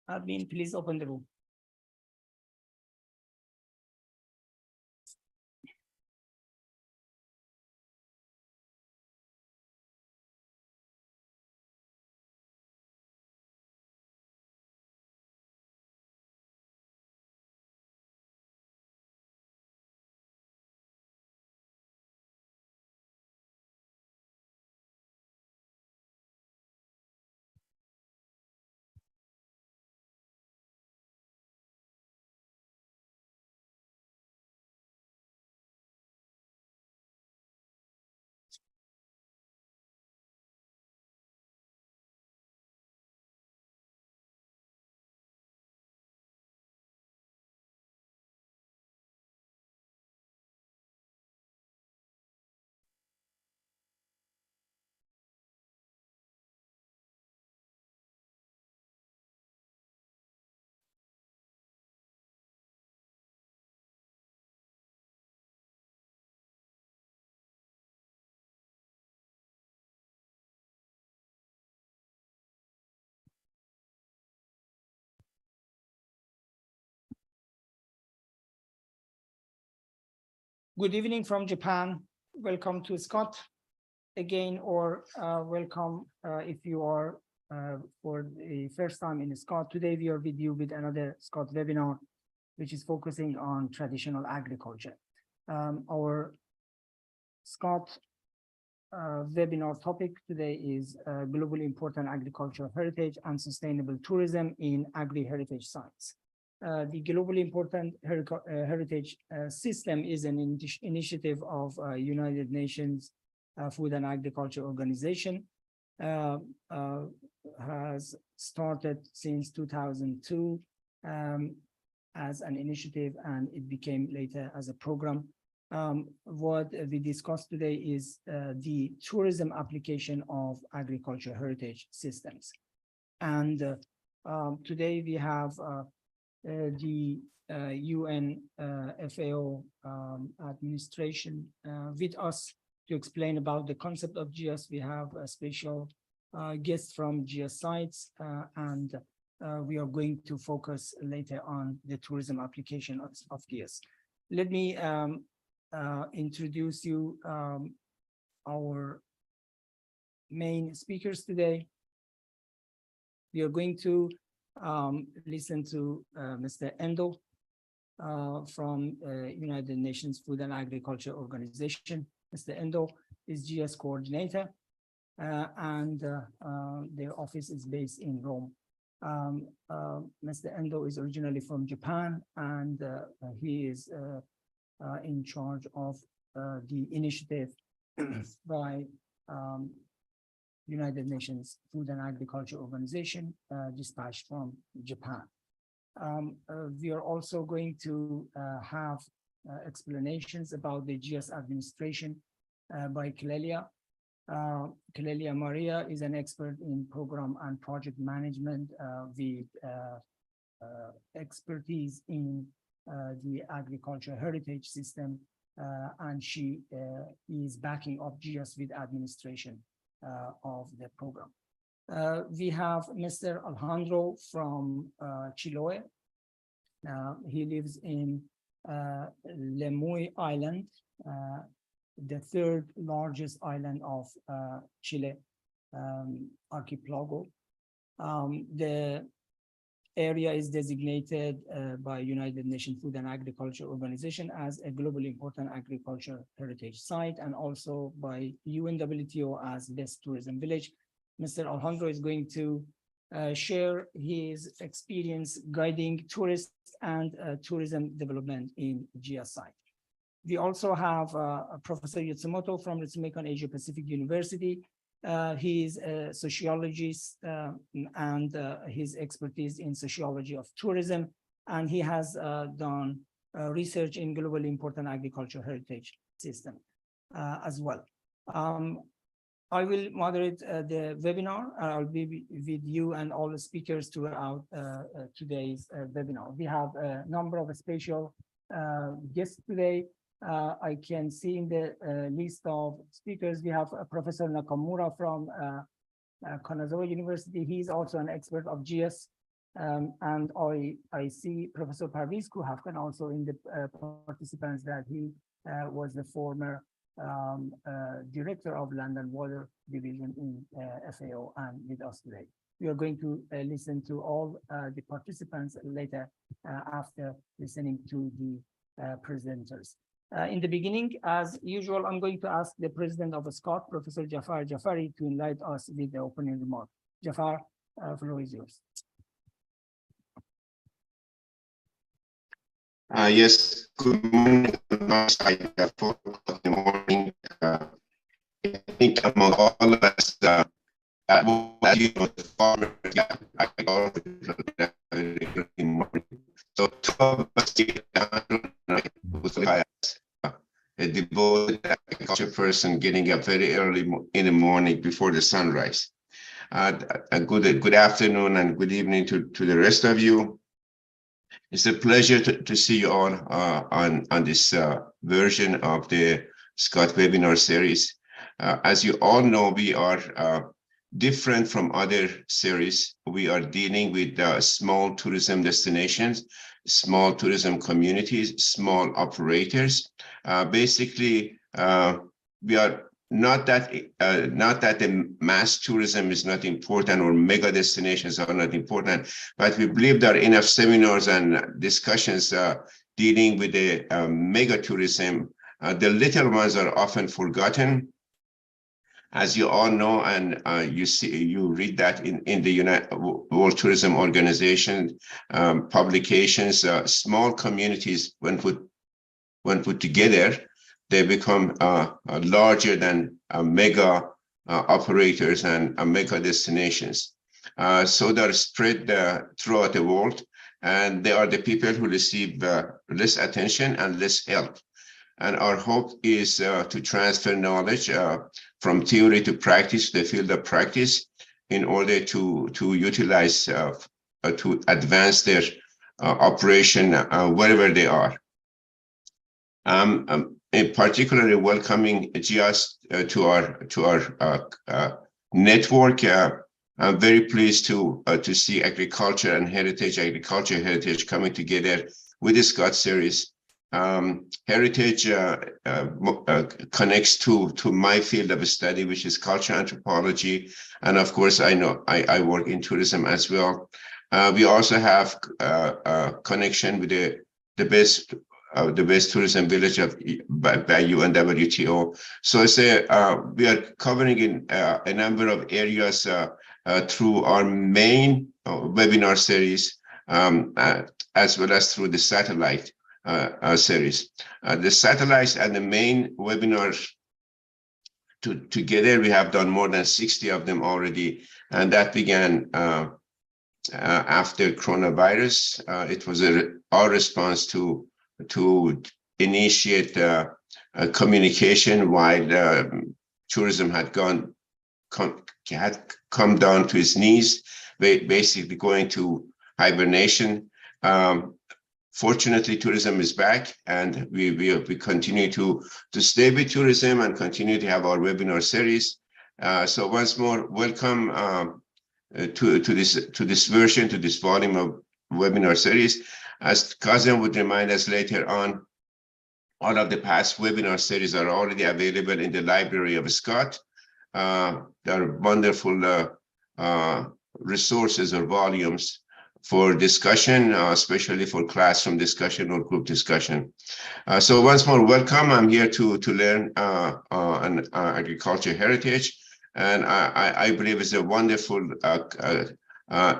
Admin, please open the room. Good evening from Japan. Welcome to SCoT again, or welcome if you are for the first time in SCoT. Today we are with you with another SCoT webinar, which is focusing on traditional agriculture. Our SCoT webinar topic today is globally important agricultural heritage and sustainable tourism in agri-heritage sites. The globally important heritage system is an initiative of United Nations Food and Agriculture Organization, has started since 2002 as an initiative, and it became later as a program. What we discussed today is the tourism application of agricultural heritage systems. And today we have the UNFAO administration with us to explain about the concept of GIAHS. We have a special guest from GIAHS sites, and we are going to focus later on the tourism application of GIAHS. Let me introduce you our main speakers today. We are going to listen to Mr. Endo from United Nations Food and Agriculture Organization. Mr. Endo is GIAHS coordinator, and their office is based in Rome. Mr. Endo is originally from Japan, and he is in charge of the initiative by United Nations Food and Agriculture Organization, dispatched from Japan. We are also going to have explanations about the GIAHS administration by Clelia. Clelia Maria is an expert in program and project management with expertise in the agricultural heritage system, and she is backing up GIAHS with administration of the program. We have Mr. Alejandro from Chiloé. He lives in Lemuy Island, the third largest island of Chile archipelago. The area is designated by United Nations Food and Agriculture Organization as a globally important agriculture heritage site, and also by UNWTO as best tourism village. Mr. Alejandro is going to share his experience guiding tourists and tourism development in GIAHS site. We also have Professor Yatsumoto from Ritsumeikan Asia Pacific University. He is a sociologist, and his expertise in sociology of tourism, and he has done research in globally important agricultural heritage system as well. I will moderate the webinar. I'll be with you and all the speakers throughout today's webinar. We have a number of special guests today. I can see in the list of speakers, we have Professor Nakamura from Kanazawa University. He's also an expert of GIAHS. And I see Professor Parviz Kuhafkan also in the participants, that he was the former director of Land and Water Division in FAO and with us today. We are going to listen to all the participants later after listening to the presenters. In the beginning, as usual, I'm going to ask the president of SCoT, Professor Jafar Jafari, to enlighten us with the opening remark. Jafar, floor is yours. Yes, good morning. At 4 o'clock in the morning. I think among all of us, as you know, the farmers, I go in the morning. So 12 of us a devoted agriculture person getting up very early in the morning before the sunrise. A good afternoon and good evening to the rest of you. It's a pleasure to see you all on this version of the SCoT webinar series. As you all know, we are different from other series. We are dealing with small tourism destinations, small tourism communities, small operators. Basically, we are not that the mass tourism is not important or mega destinations are not important, but we believe there are enough seminars and discussions dealing with the mega tourism. The little ones are often forgotten, as you all know, and you read that in the World Tourism Organization publications. Small communities, when put together, they become larger than mega operators and mega destinations. So they're spread throughout the world, and they are the people who receive less attention and less help. And our hope is to transfer knowledge from theory to practice, the field of practice, in order to utilize, to advance their operation wherever they are. Particularly welcoming GIAHS to our network. I'm very pleased to see agriculture and heritage coming together with the SCoT series. Heritage connects to my field of study, which is cultural anthropology, and of course I work in tourism as well. We also have a connection with the best tourism village by UNWTO. So we are covering in a number of areas through our main webinar series, as well as through the satellite series. The satellites and the main webinars together, we have done more than 60 of them already, and that began after coronavirus. It was our response to initiate communication while tourism had come down to its knees, basically going to hibernation. Fortunately, tourism is back, and we continue to stay with tourism and continue to have our webinar series. So once more, welcome to this version, to this volume of webinar series. As Kazem would remind us later on, all of the past webinar series are already available in the library of SCoT. There are wonderful resources or volumes for discussion, especially for classroom discussion or group discussion. So once more, welcome. I'm here to learn on agriculture heritage, and I believe it's a wonderful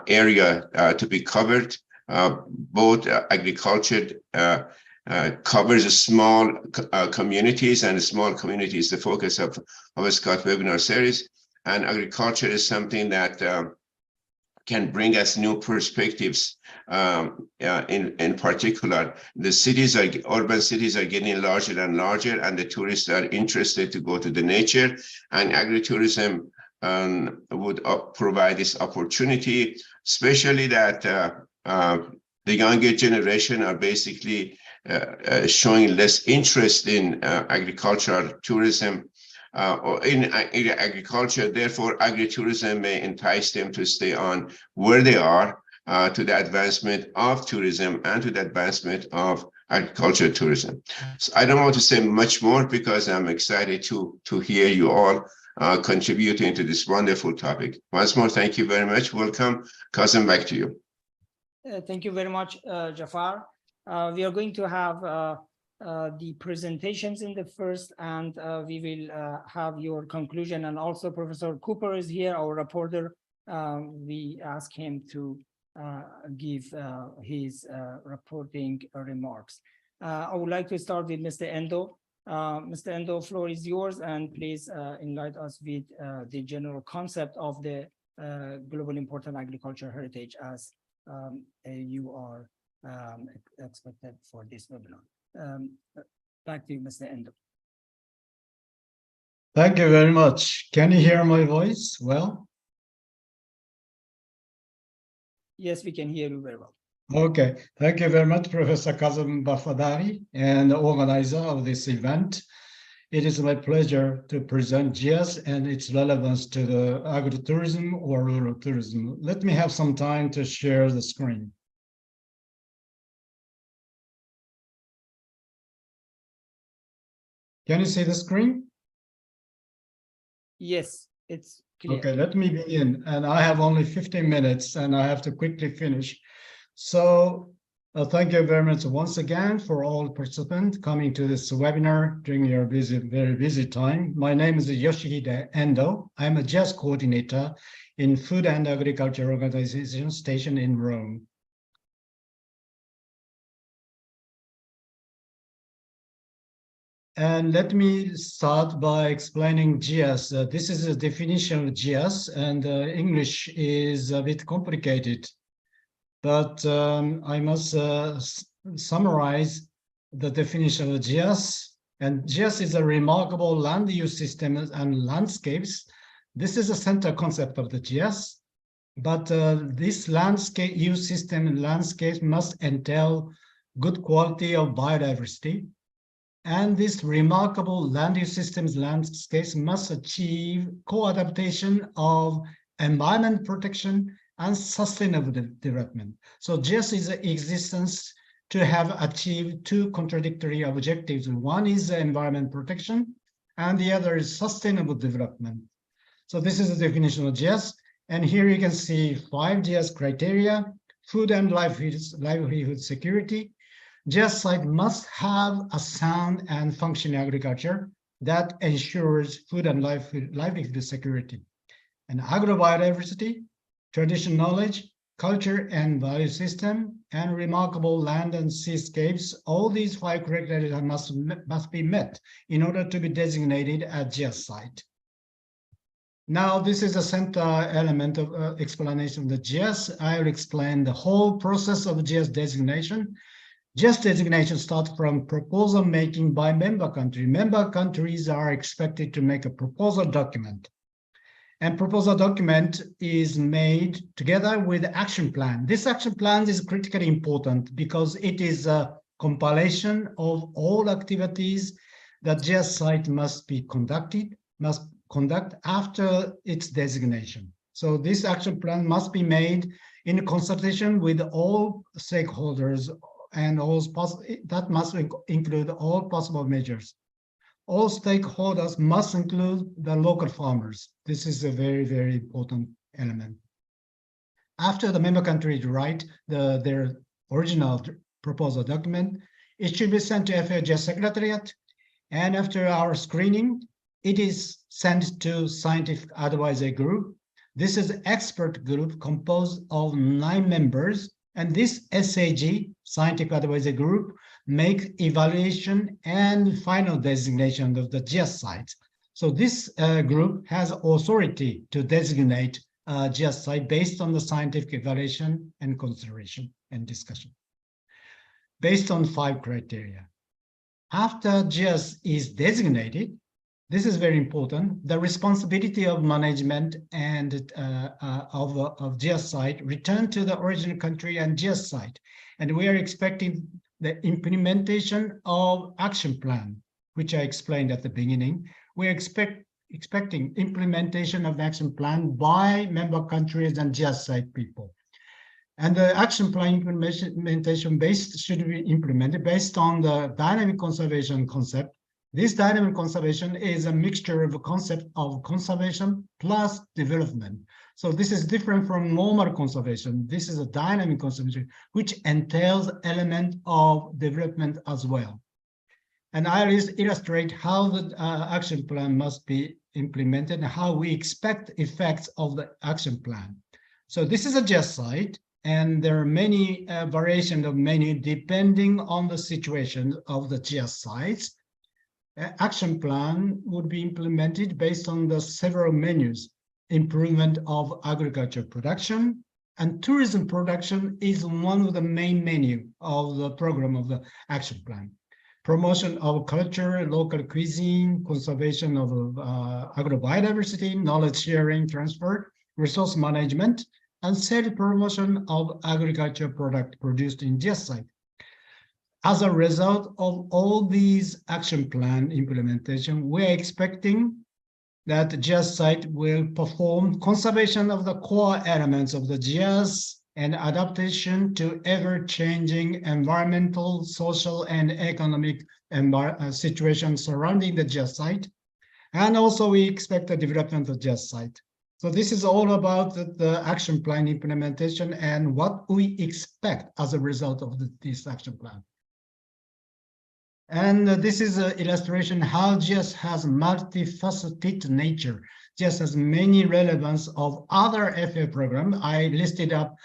area to be covered. Both agriculture covers small communities, and small communities the focus of our SCoT webinar series. And agriculture is something that can bring us new perspectives. In particular, the urban cities are getting larger and larger, and the tourists are interested to go to the nature, and agritourism would provide this opportunity, especially that the younger generation are basically showing less interest in agricultural tourism or in agriculture. Therefore, agritourism may entice them to stay on where they are to the advancement of tourism and to the advancement of agriculture tourism. So I don't want to say much more because I'm excited to hear you all contributing to this wonderful topic. Once more, thank you very much. Welcome. Kazım, back to you. Thank you very much, Jafar. We are going to have the presentations in the first, and we will have your conclusion. And also Professor Cooper is here, our reporter. We ask him to give his reporting remarks. I would like to start with Mr. Endo. Mr. Endo, floor is yours, and please enlighten us with the general concept of the global important agriculture heritage as you are expected for this webinar. Back to you, Mr. Endo. Thank you very much. Can you hear my voice well? Yes, we can hear you very well. Okay, thank you very much, Professor Kazım Bafadari, and the organizer of this event. It is my pleasure to present GIAHS and its relevance to the agritourism or rural tourism. Let me have some time to share the screen. Can you see the screen? Yes, it's clear. Okay, let me begin. And I have only 15 minutes and I have to quickly finish. So thank you very much once again for all participants coming to this webinar during your very busy time. My name is Yoshihide Endo. I'm a GIAHS coordinator in Food and Agriculture Organization stationed in Rome. And let me start by explaining GIAHS. This is a definition of GIAHS, and English is a bit complicated. But I must summarize the definition of GIAHS. And GIAHS is a remarkable land use systems and landscapes. This is a center concept of the GIAHS. But this landscape use system and landscape must entail good quality of biodiversity. And this remarkable land use systems landscapes must achieve co-adaptation of environment protection and sustainable development. So GIAHS is in existence to have achieved two contradictory objectives. One is environment protection, and the other is sustainable development. So this is the definition of GIAHS. And here you can see 5 GIAHS criteria: food and livelihood security. GIAHS site must have a sound and functioning agriculture that ensures food and livelihood security. And agrobiodiversity, traditional knowledge, culture and value system, and remarkable land and seascapes. All these 5 criteria must be met in order to be designated a GIAHS site. Now, this is a center element of explanation of the GIAHS. I will explain the whole process of GIAHS designation. GIAHS designation starts from proposal making by member country. Member countries are expected to make a proposal document. And proposal document is made together with action plan. This action plan is critically important because it is a compilation of all activities that GIAHS site must conduct after its designation. So this action plan must be made in consultation with all stakeholders, and that must include all possible measures. All stakeholders must include the local farmers. This is a very, very important element. After the member countries write their original proposal document, it should be sent to FAO Secretariat. And after our screening, it is sent to scientific advisory group. This is an expert group composed of 9 members. And this SAG, Scientific Advisory Group, make evaluation and final designation of the GIAHS site. So this group has authority to designate GIAHS site based on the scientific evaluation and consideration and discussion, based on 5 criteria. After GIAHS is designated, this is very important, the responsibility of management and of GIAHS site return to the original country and GIAHS site. And we are expecting the implementation of action plan, which I explained at the beginning. We're expecting implementation of action plan by member countries and GIAHS site people. And the action plan implementation should be implemented based on the dynamic conservation concept. This dynamic conservation is a mixture of a concept of conservation plus development. So this is different from normal conservation. This is a dynamic conservation, which entails element of development as well. And I will illustrate how the action plan must be implemented and how we expect effects of the action plan. So this is a GIAHS site, and there are many variations of menu depending on the situation of the GIAHS sites. Action plan would be implemented based on the several menus. Improvement of agriculture production and tourism production is one of the main menu of the program of the action plan. Promotion of culture, local cuisine, conservation of agrobiodiversity, knowledge sharing, transfer, resource management, and sales promotion of agriculture product produced in GIAHS site. As a result of all these action plan implementation, we are expecting that the GIAHS site will perform conservation of the core elements of the GIAHS and adaptation to ever-changing environmental, social, and economic situation surrounding the GIAHS site. And also we expect the development of GIAHS site. So this is all about the action plan implementation and what we expect as a result of this action plan. And this is an illustration how GIAHS has multifaceted nature. GIAHS has many relevance of other FAO programs. I listed up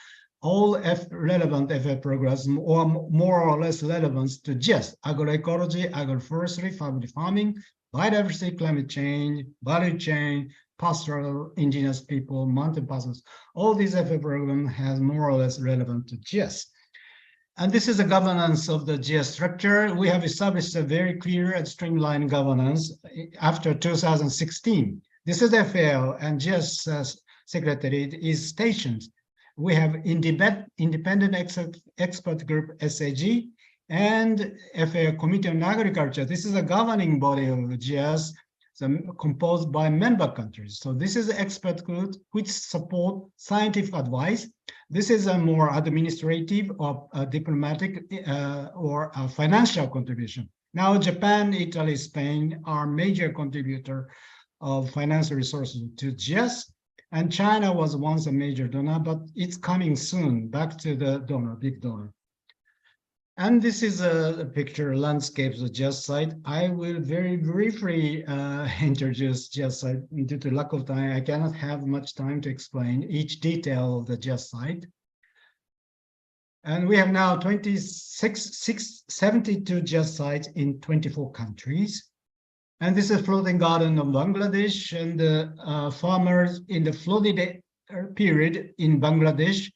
all relevant FAO programs, or more or less relevance to GIAHS: agroecology, agroforestry, family farming, biodiversity, climate change, value chain, pastoral, indigenous people, mountain passes. All these FAO programs has more or less relevant to GIAHS. And this is the governance of the GIAHS structure. We have established a very clear and streamlined governance after 2016. This is FAO, and GIAHS Secretariat is stationed. We have independent expert group, SAG, and FAO Committee on Agriculture. This is a governing body of GIAHS, composed by member countries. So this is an expert group which support scientific advice. This is a more administrative or diplomatic or financial contribution. Now, Japan, Italy, Spain are major contributor of financial resources to GIAHS, and China was once a major donor, but it's coming soon back to the donor, big donor. And this is a picture landscapes of GIAHS site. I will very briefly introduce GIAHS site. Due to lack of time, I cannot have much time to explain each detail of the GIAHS site. And we have now 72 GIAHS sites in 24 countries. And this is floating garden of Bangladesh, and the farmers in the flooded period in Bangladesh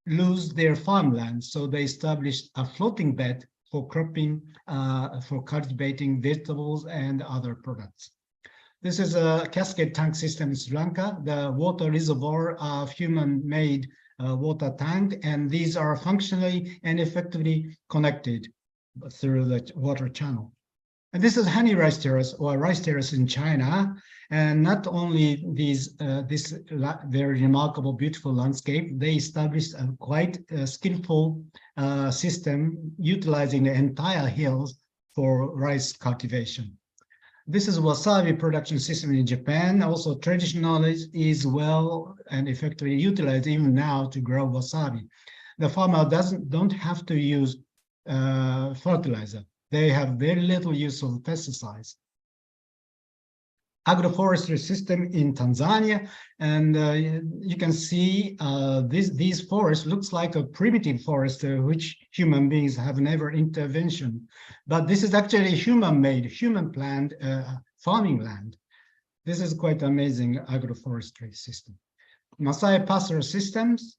lose their farmland, so they established a floating bed for cropping, for cultivating vegetables and other products. This is a cascade tank system in Sri Lanka. The water reservoir are human-made water tank, and these are functionally and effectively connected through the water channel. And this is honey rice terrace or rice terrace in China. And not only this very remarkable, beautiful landscape, they established a quite skillful system utilizing the entire hills for rice cultivation. This is wasabi production system in Japan. Also, traditional is well and effectively utilized even now to grow wasabi. The farmer don't have to use fertilizer. They have very little use of pesticides. Agroforestry system in Tanzania, and you can see these forests looks like a primitive forest which human beings have never intervention, but this is actually human-made, human-planned farming land. This is quite amazing agroforestry system. Maasai pastoral systems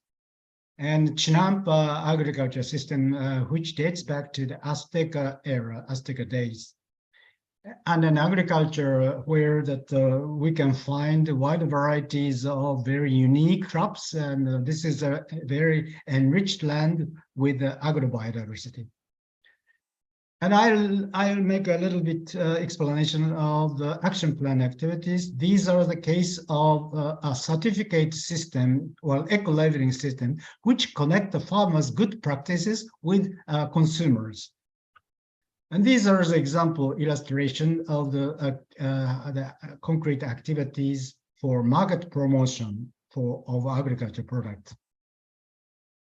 and Chinampa agriculture system, which dates back to the Azteca era, Azteca days. And an agriculture where that we can find wide varieties of very unique crops, and this is a very enriched land with agrobiodiversity. And I'll make a little bit explanation of the action plan activities. These are the case of a certificate system or eco-labeling system, which connect the farmers' good practices with consumers. And these are the example illustration of the concrete activities for market promotion of agriculture products.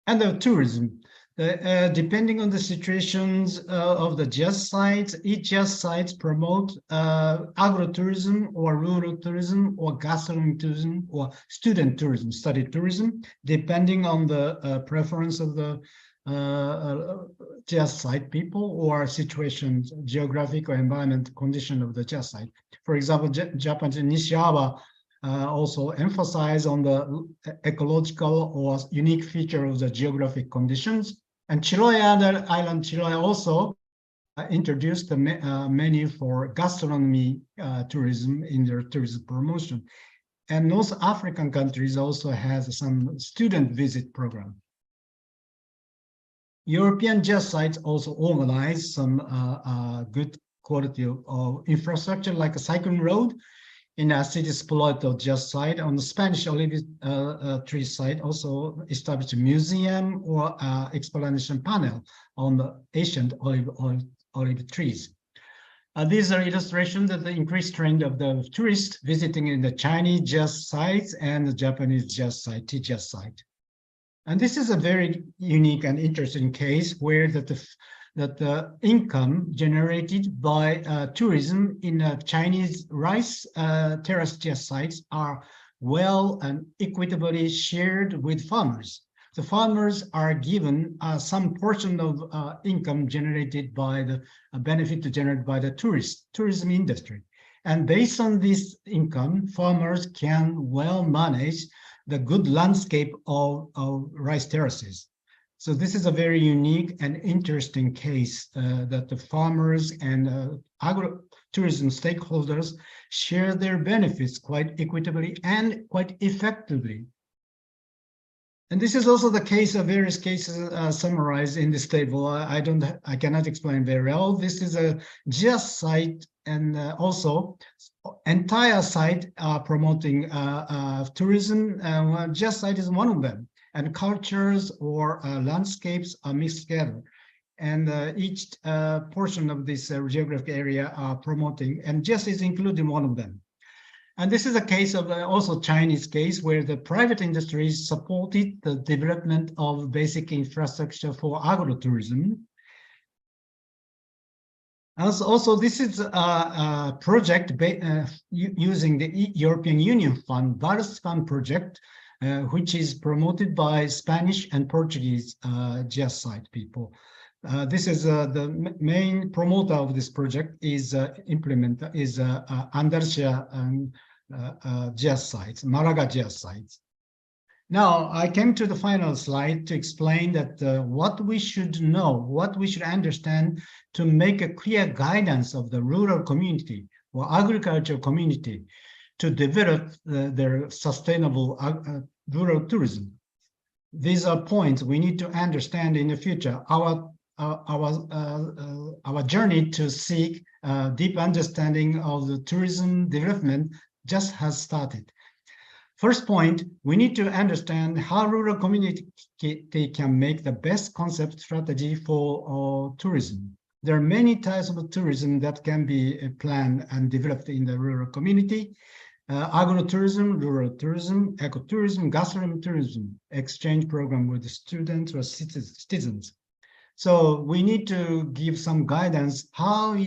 And the tourism. Depending on the situations of the GIAHS sites, each GIAHS sites promote agrotourism or rural tourism or gastronomy tourism or student tourism, study tourism, depending on the preference of the GIAHS site people or situations, geographic or environment condition of the GIAHS site. For example, Japan's Nishiawa also emphasize on the ecological or unique feature of the geographic conditions. And Chiloé Island, Chiloé also introduced the menu for gastronomy tourism in their tourism promotion. And North African countries also has some student visit program. European GIAHS sites also organize some good quality of infrastructure like a cycling road in a city Spoleto GIAHS site. On the Spanish olive tree site, also established a museum or explanation panel on the ancient olive trees. These are illustrations of the increased trend of the tourists visiting in the Chinese GIAHS sites and the Japanese GIAHS site, TGIAHS site. And this is a very unique and interesting case where the income generated by tourism in Chinese rice terrace GIAHS sites are well and equitably shared with farmers. The farmers are given some portion of income generated by the benefit generated by the tourism industry. And based on this income, farmers can well manage the good landscape of rice terraces. So this is a very unique and interesting case that the farmers and agro-tourism stakeholders share their benefits quite equitably and quite effectively. And this is also the case of various cases summarized in this table. I cannot explain very well. This is a GIAHS site, and also entire site promoting tourism. GIAHS site is one of them, and cultures or landscapes are mixed together. And each portion of this geographic area are promoting, and GIAHS is included in one of them. And this is a case of also Chinese case where the private industry supported the development of basic infrastructure for agrotourism. Also, this is a project using the European Union Fund, VALS Fund project, which is promoted by Spanish and Portuguese GIAHS site people. This is the main promoter of this project is Andalusia GIAHS sites, Malaga GIAHS sites. Now, I came to the final slide to explain that what we should know, what we should understand to make a clear guidance of the rural community or agricultural community to develop their sustainable rural tourism. These are points we need to understand in the future. Our journey to seek deep understanding of the tourism development just has started. First point, we need to understand how rural community can make the best concept strategy for tourism. There are many types of tourism that can be planned and developed in the rural community. Agro-tourism, rural tourism, ecotourism, gastronomy tourism, exchange program with the students or citizens. So we need to give some guidance how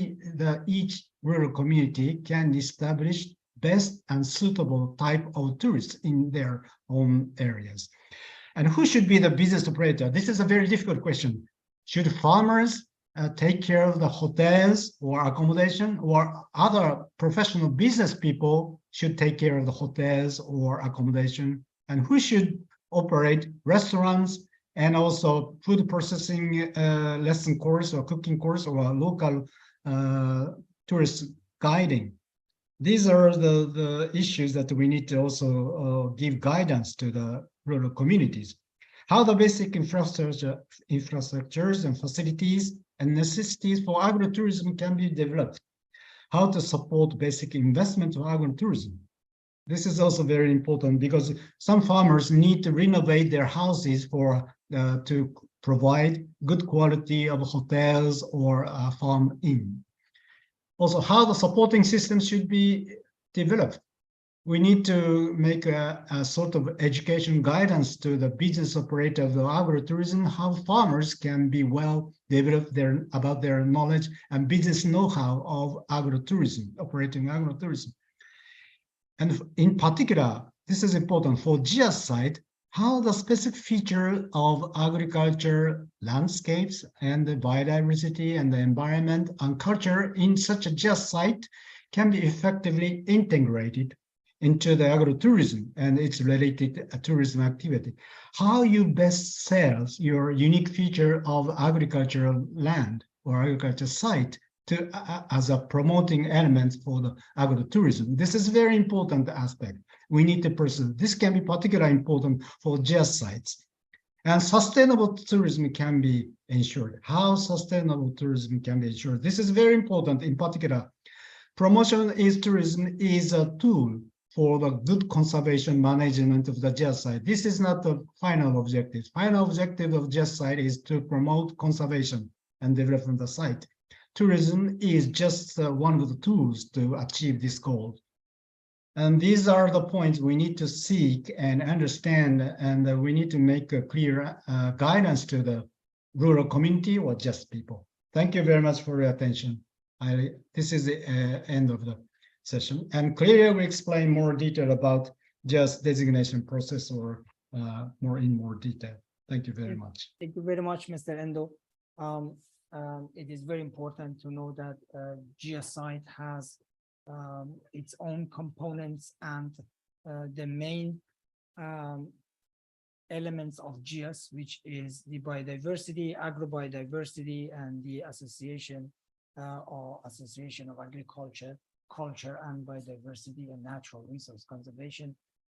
each rural community can establish best and suitable type of tourists in their own areas. And who should be the business operator? This is a very difficult question. Should farmers take care of the hotels or accommodation, or other professional business people should take care of the hotels or accommodation? And who should operate restaurants and also food processing lesson course or cooking course or local tourist guiding? These are the issues that we need to also give guidance to the rural communities. How the basic infrastructures and facilities and necessities for agrotourism can be developed. How to support basic investment of agrotourism. This is also very important because some farmers need to renovate their houses to provide good quality of hotels or farm inn. Also, how the supporting system should be developed. We need to make a sort of education guidance to the business operator of the agrotourism, how farmers can be well developed about their knowledge and business know-how of agrotourism, operating agrotourism. And in particular, this is important for GIAHS site, how the specific feature of agriculture, landscapes, and the biodiversity and the environment and culture in such a GIAHS site can be effectively integrated into the agrotourism and its related tourism activity. How you best sell your unique feature of agricultural land or agriculture site as a promoting element for the agrotourism. This is a very important aspect. We need to pursue. This can be particularly important for GIAHS sites. And sustainable tourism can be ensured. How sustainable tourism can be ensured. This is very important. In particular, promotion is tourism is a tool for the good conservation management of the GIAHS site. This is not the final objective. Final objective of GIAHS site is to promote conservation and development of the site. Tourism is just one of the tools to achieve this goal. And these are the points we need to seek and understand, and we need to make a clear guidance to the rural community or just people. Thank you very much for your attention. This is the end of the session, and clearly we explain more detail about just designation process or more detail. Thank you very much. Thank you very much, Mr. Endo. It is very important to know that GIAHS site has its own components, and the main elements of GIAHS, which is the biodiversity, agrobiodiversity, and the association or association of agriculture, culture and biodiversity and natural resource conservation.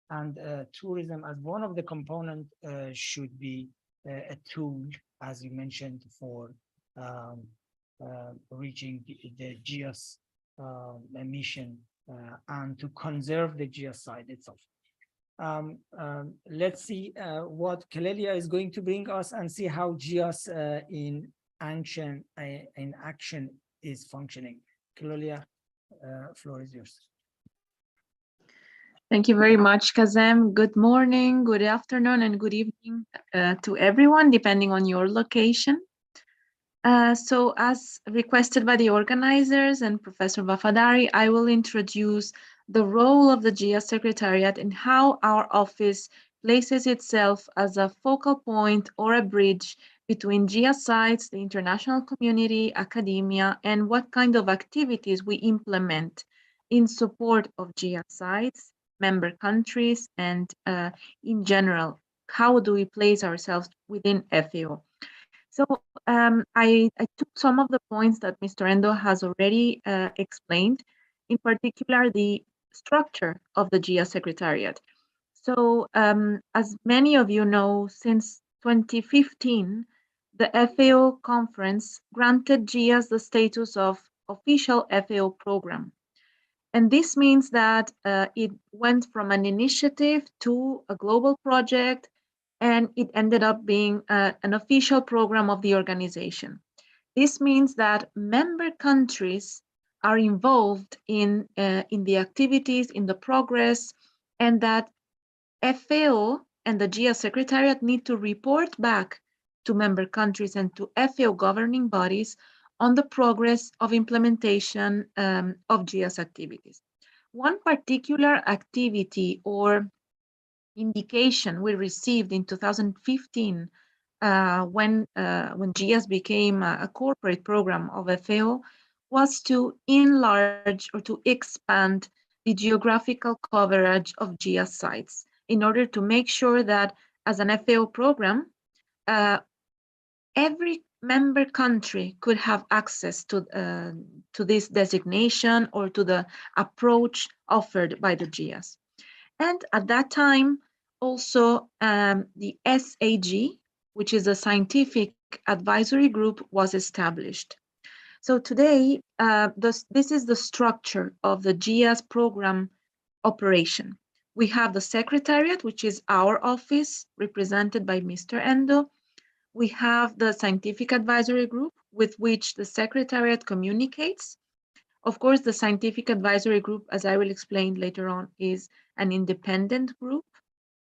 And tourism as one of the components should be a tool, as you mentioned, for reaching the GIAHS mission and to conserve the GIAHS site itself. Let's see what Kelelia is going to bring us and see how GIAHS in action is functioning. Kelelia, floor is yours. Thank you very much, Kazem. Good morning, good afternoon, and good evening to everyone, depending on your location. So as requested by the organizers and Professor Vafadari, I will introduce the role of the GIAHS Secretariat and how our office places itself as a focal point or a bridge between GIAHS sites, the international community, academia, and what kind of activities we implement in support of GIAHS sites, member countries, and in general, how do we place ourselves within FAO? So I took some of the points that Mr. Endo has already explained, in particular the structure of the GIAHS Secretariat. So as many of you know, since 2015, the FAO conference granted GIAHS the status of official FAO program. And this means that it went from an initiative to a global project, and it ended up being an official program of the organization. This means that member countries are involved in the activities, in the progress, and that FAO and the GIAHS Secretariat need to report back to member countries and to FAO governing bodies on the progress of implementation of GIAHS activities. One particular activity or indication we received in 2015 when GIAHS became a corporate program of FAO was to enlarge or to expand the geographical coverage of GIAHS sites in order to make sure that as an FAO program, every member country could have access to this designation or to the approach offered by the GIAHS. And at that time, also the SAG, which is a scientific advisory group was established. So today, this is the structure of the GIAHS program operation. We have the Secretariat, which is our office, represented by Mr. Endo. We have the Scientific Advisory Group, with which the Secretariat communicates. Of course, the Scientific Advisory Group, as I will explain later on, is an independent group,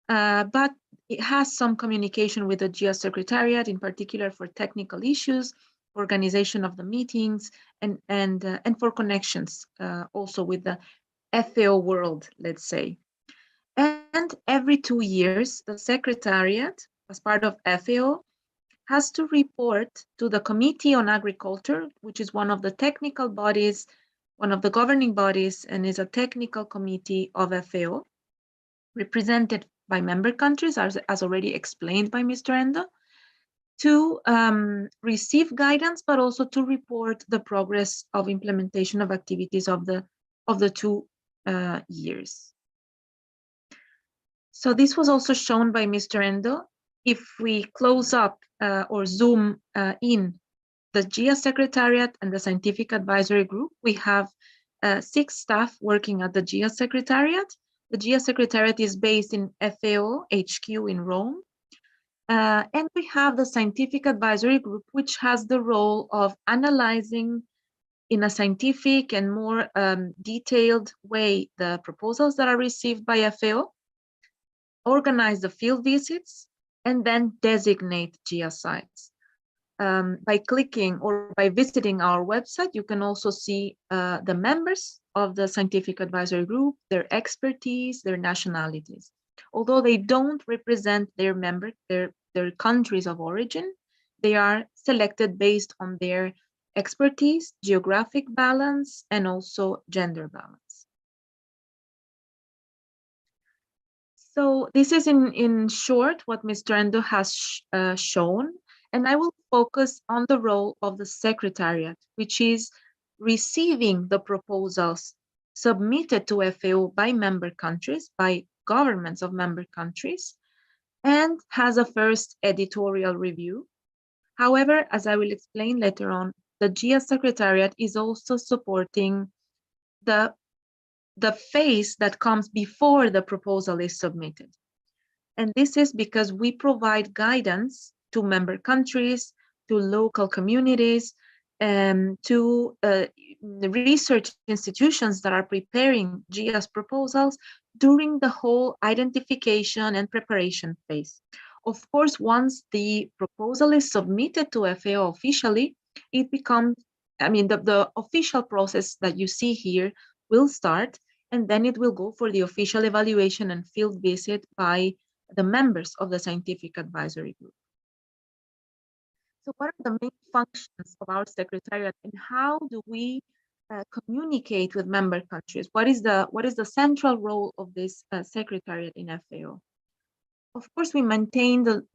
but it has some communication with the GIAHS Secretariat, in particular for technical issues, organization of the meetings, and for connections also with the FAO world, let's say. And every 2 years, the Secretariat, as part of FAO, has to report to the Committee on Agriculture, which is one of the technical bodies, one of the governing bodies, and is a technical committee of FAO, represented by member countries, as already explained by Mr. Endo, to receive guidance, but also to report the progress of implementation of activities of the 2 years. So this was also shown by Mr. Endo. If we close up or zoom in the GIAHS Secretariat and the Scientific Advisory Group, we have 6 staff working at the GIAHS Secretariat. The GIAHS Secretariat is based in FAO HQ in Rome. And we have the Scientific Advisory Group, which has the role of analyzing in a scientific and more detailed way the proposals that are received by FAO, organize the field visits, and then designate GIAHS sites. By clicking or by visiting our website, you can also see the members of the Scientific Advisory Group, their expertise, their nationalities. Although they don't represent their countries of origin, they are selected based on their expertise, geographic balance, and also gender balance. So this is in short what Mr. Endo has shown, and I will focus on the role of the Secretariat, which is receiving the proposals submitted to FAO by member countries, by governments of member countries, and has a first editorial review. However, as I will explain later on, the GIAHS Secretariat is also supporting the phase that comes before the proposal is submitted. And this is because we provide guidance to member countries, to local communities, to research institutions that are preparing GIAHS proposals during the whole identification and preparation phase. Of course, once the proposal is submitted to FAO officially, it becomes, the official process that you see here will start, and then it will go for the official evaluation and field visit by the members of the Scientific Advisory Group. So what are the main functions of our Secretariat, and how do we communicate with member countries? What is the central role of this Secretariat in FAO? Of course, we maintain the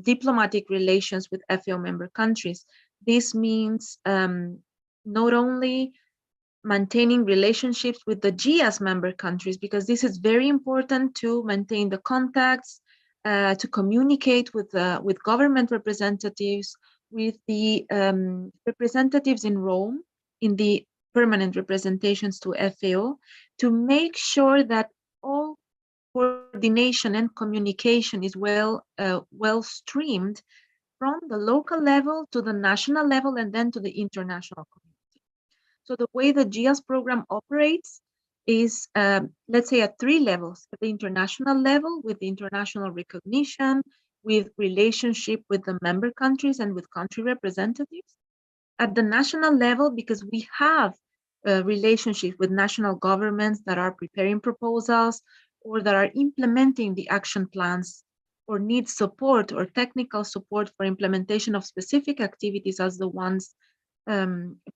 diplomatic relations with FAO member countries. This means not only maintaining relationships with the GIAHS member countries, because this is very important to maintain the contacts, to communicate with government representatives, with the representatives in Rome, in the permanent representations to FAO, to make sure that all coordination and communication is well streamed from the local level to the national level and then to the international community. So the way the GIAHS program operates is, let's say, at 3 levels: at the international level, with the international recognition, with relationship with the member countries and with country representatives; at the national level, because we have relationships with national governments that are preparing proposals or that are implementing the action plans or need support or technical support for implementation of specific activities as the ones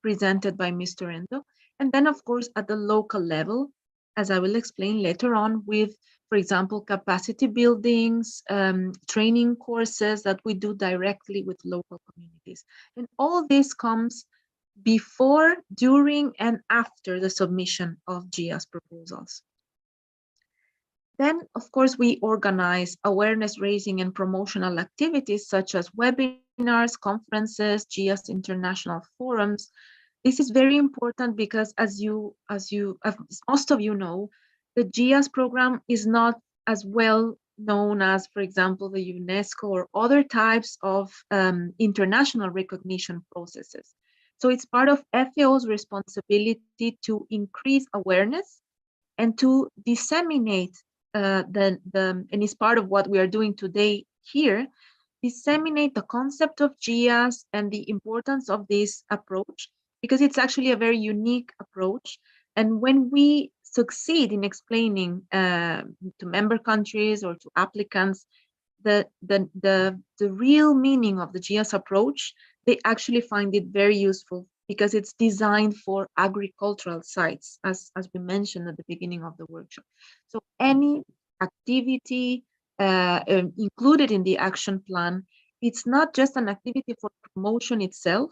presented by Mr. Endo. And then, of course, at the local level, as I will explain later on, with, for example, capacity buildings, training courses that we do directly with local communities. And all this comes before, during, and after the submission of GIAHS proposals. Then, of course, we organize awareness raising and promotional activities such as webinars, seminars, conferences, GIAHS international forums. This is very important because as most of you know, the GIAHS program is not as well known as, for example, the UNESCO or other types of international recognition processes. So it's part of FAO's responsibility to increase awareness and to disseminate and it's part of what we are doing today here, disseminate the concept of GIAHS and the importance of this approach, because it's actually a very unique approach. And when we succeed in explaining to member countries or to applicants the real meaning of the GIAHS approach, they actually find it very useful because it's designed for agricultural sites, as we mentioned at the beginning of the workshop. So any activity included in the action plan, it's not just an activity for promotion itself.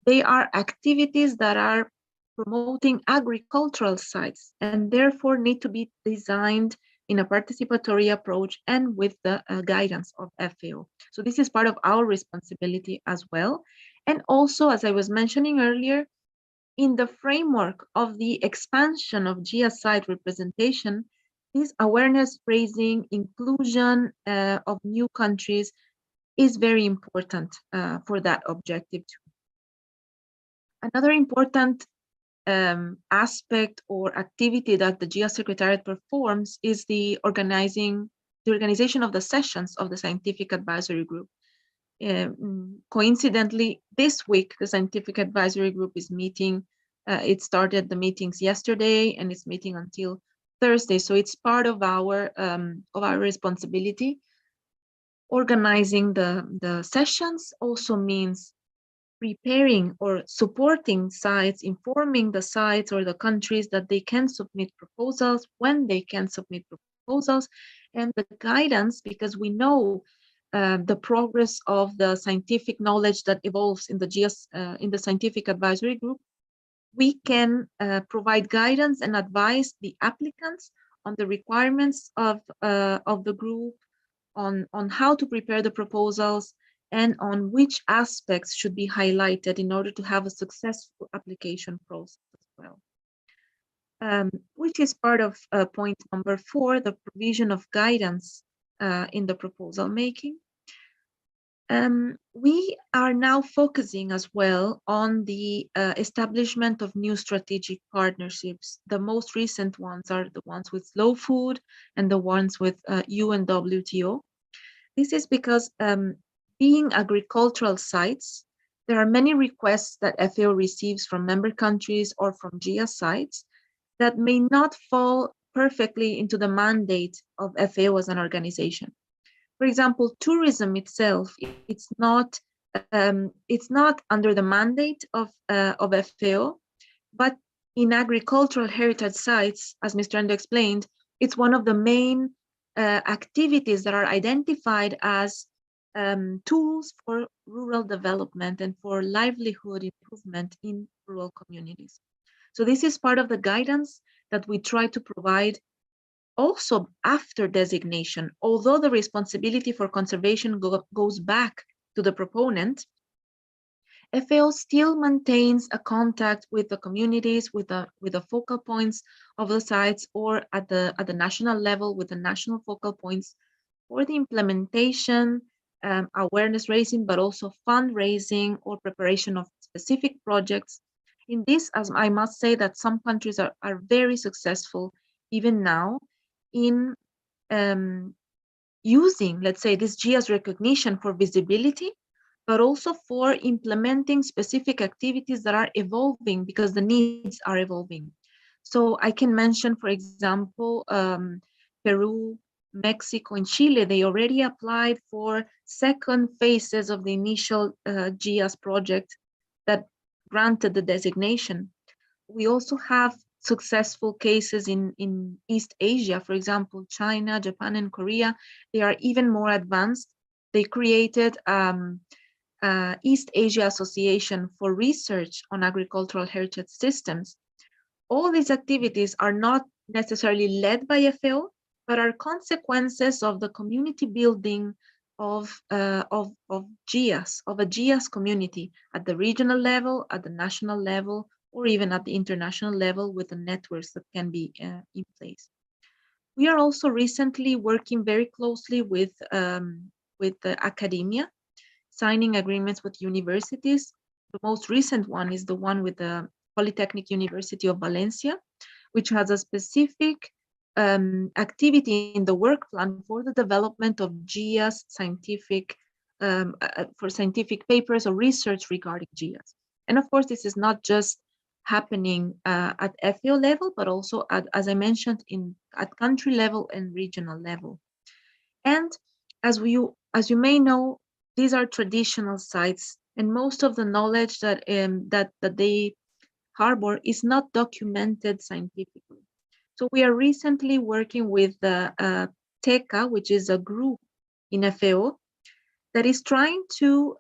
They are activities that are promoting agricultural sites and therefore need to be designed in a participatory approach and with the guidance of FAO. So this is part of our responsibility as well. And also, as I was mentioning earlier, in the framework of the expansion of GIAHS site representation, this awareness raising, inclusion of new countries is very important for that objective too. Another important aspect or activity that the GIAHS Secretariat performs is the organization of the sessions of the Scientific Advisory Group. Coincidentally, this week, the Scientific Advisory Group is meeting. It started the meetings yesterday and it's meeting until Thursday. So it's part of our responsibility. Organizing the sessions also means preparing or supporting sites, informing the sites or the countries that they can submit proposals, when they can submit proposals, and the guidance, because we know the progress of the scientific knowledge that evolves in the GIAHS, in the Scientific Advisory Group. We can provide guidance and advise the applicants on the requirements of the group, on how to prepare the proposals, and on which aspects should be highlighted in order to have a successful application process as well. Which is part of point number 4, the provision of guidance in the proposal making. We are now focusing as well on the establishment of new strategic partnerships. The most recent ones are the ones with Slow Food and the ones with UNWTO. This is because being agricultural sites, there are many requests that FAO receives from member countries or from GIAHS sites that may not fall perfectly into the mandate of FAO as an organization. For example, tourism itself, it's not under the mandate of FAO, but in agricultural heritage sites, as Mr. Endo explained, it's one of the main activities that are identified as tools for rural development and for livelihood improvement in rural communities. So this is part of the guidance that we try to provide also after designation. Although the responsibility for conservation goes back to the proponent, FAO still maintains a contact with the communities, with the focal points of the sites, or at the national level with the national focal points for the implementation, awareness raising, but also fundraising or preparation of specific projects. In this, as I must say that some countries are very successful even now in using, let's say, this GIAHS recognition for visibility, but also for implementing specific activities that are evolving because the needs are evolving. So I can mention, for example, Peru, Mexico, and Chile. They already applied for second phases of the initial GIAHS project that granted the designation. We also have successful cases in East Asia, for example, China, Japan, and Korea. They are even more advanced. They created East Asia Association for Research on Agricultural Heritage Systems. All these activities are not necessarily led by FAO, but are consequences of the community building of GIAHS, of a GIAHS community at the regional level, at the national level, or even at the international level with the networks that can be in place. We are also recently working very closely with the academia, signing agreements with universities. The most recent one is the one with the Polytechnic University of Valencia, which has a specific activity in the work plan for the development of GIAHS scientific, for scientific papers or research regarding GIAHS. And of course, this is not just happening at FAO level, but also at, as I mentioned, at country level and regional level. And as you may know, these are traditional sites, and most of the knowledge that that they harbor is not documented scientifically. So we are recently working with the TECA, which is a group in FAO that is trying to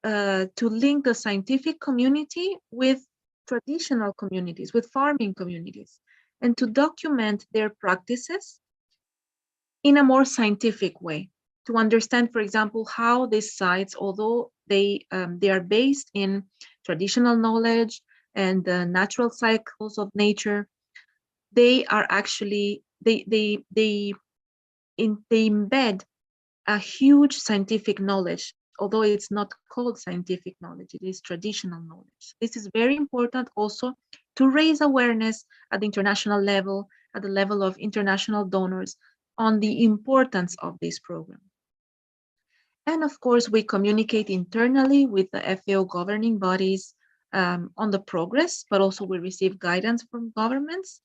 link the scientific community with traditional communities, with farming communities, and to document their practices in a more scientific way, to understand, for example, how these sites, although they are based in traditional knowledge and the natural cycles of nature, they are actually, they embed a huge scientific knowledge, although it's not called scientific knowledge, it is traditional knowledge. This is very important also to raise awareness at the international level, at the level of international donors, on the importance of this program. And of course, we communicate internally with the FAO governing bodies on the progress, but also we receive guidance from governments.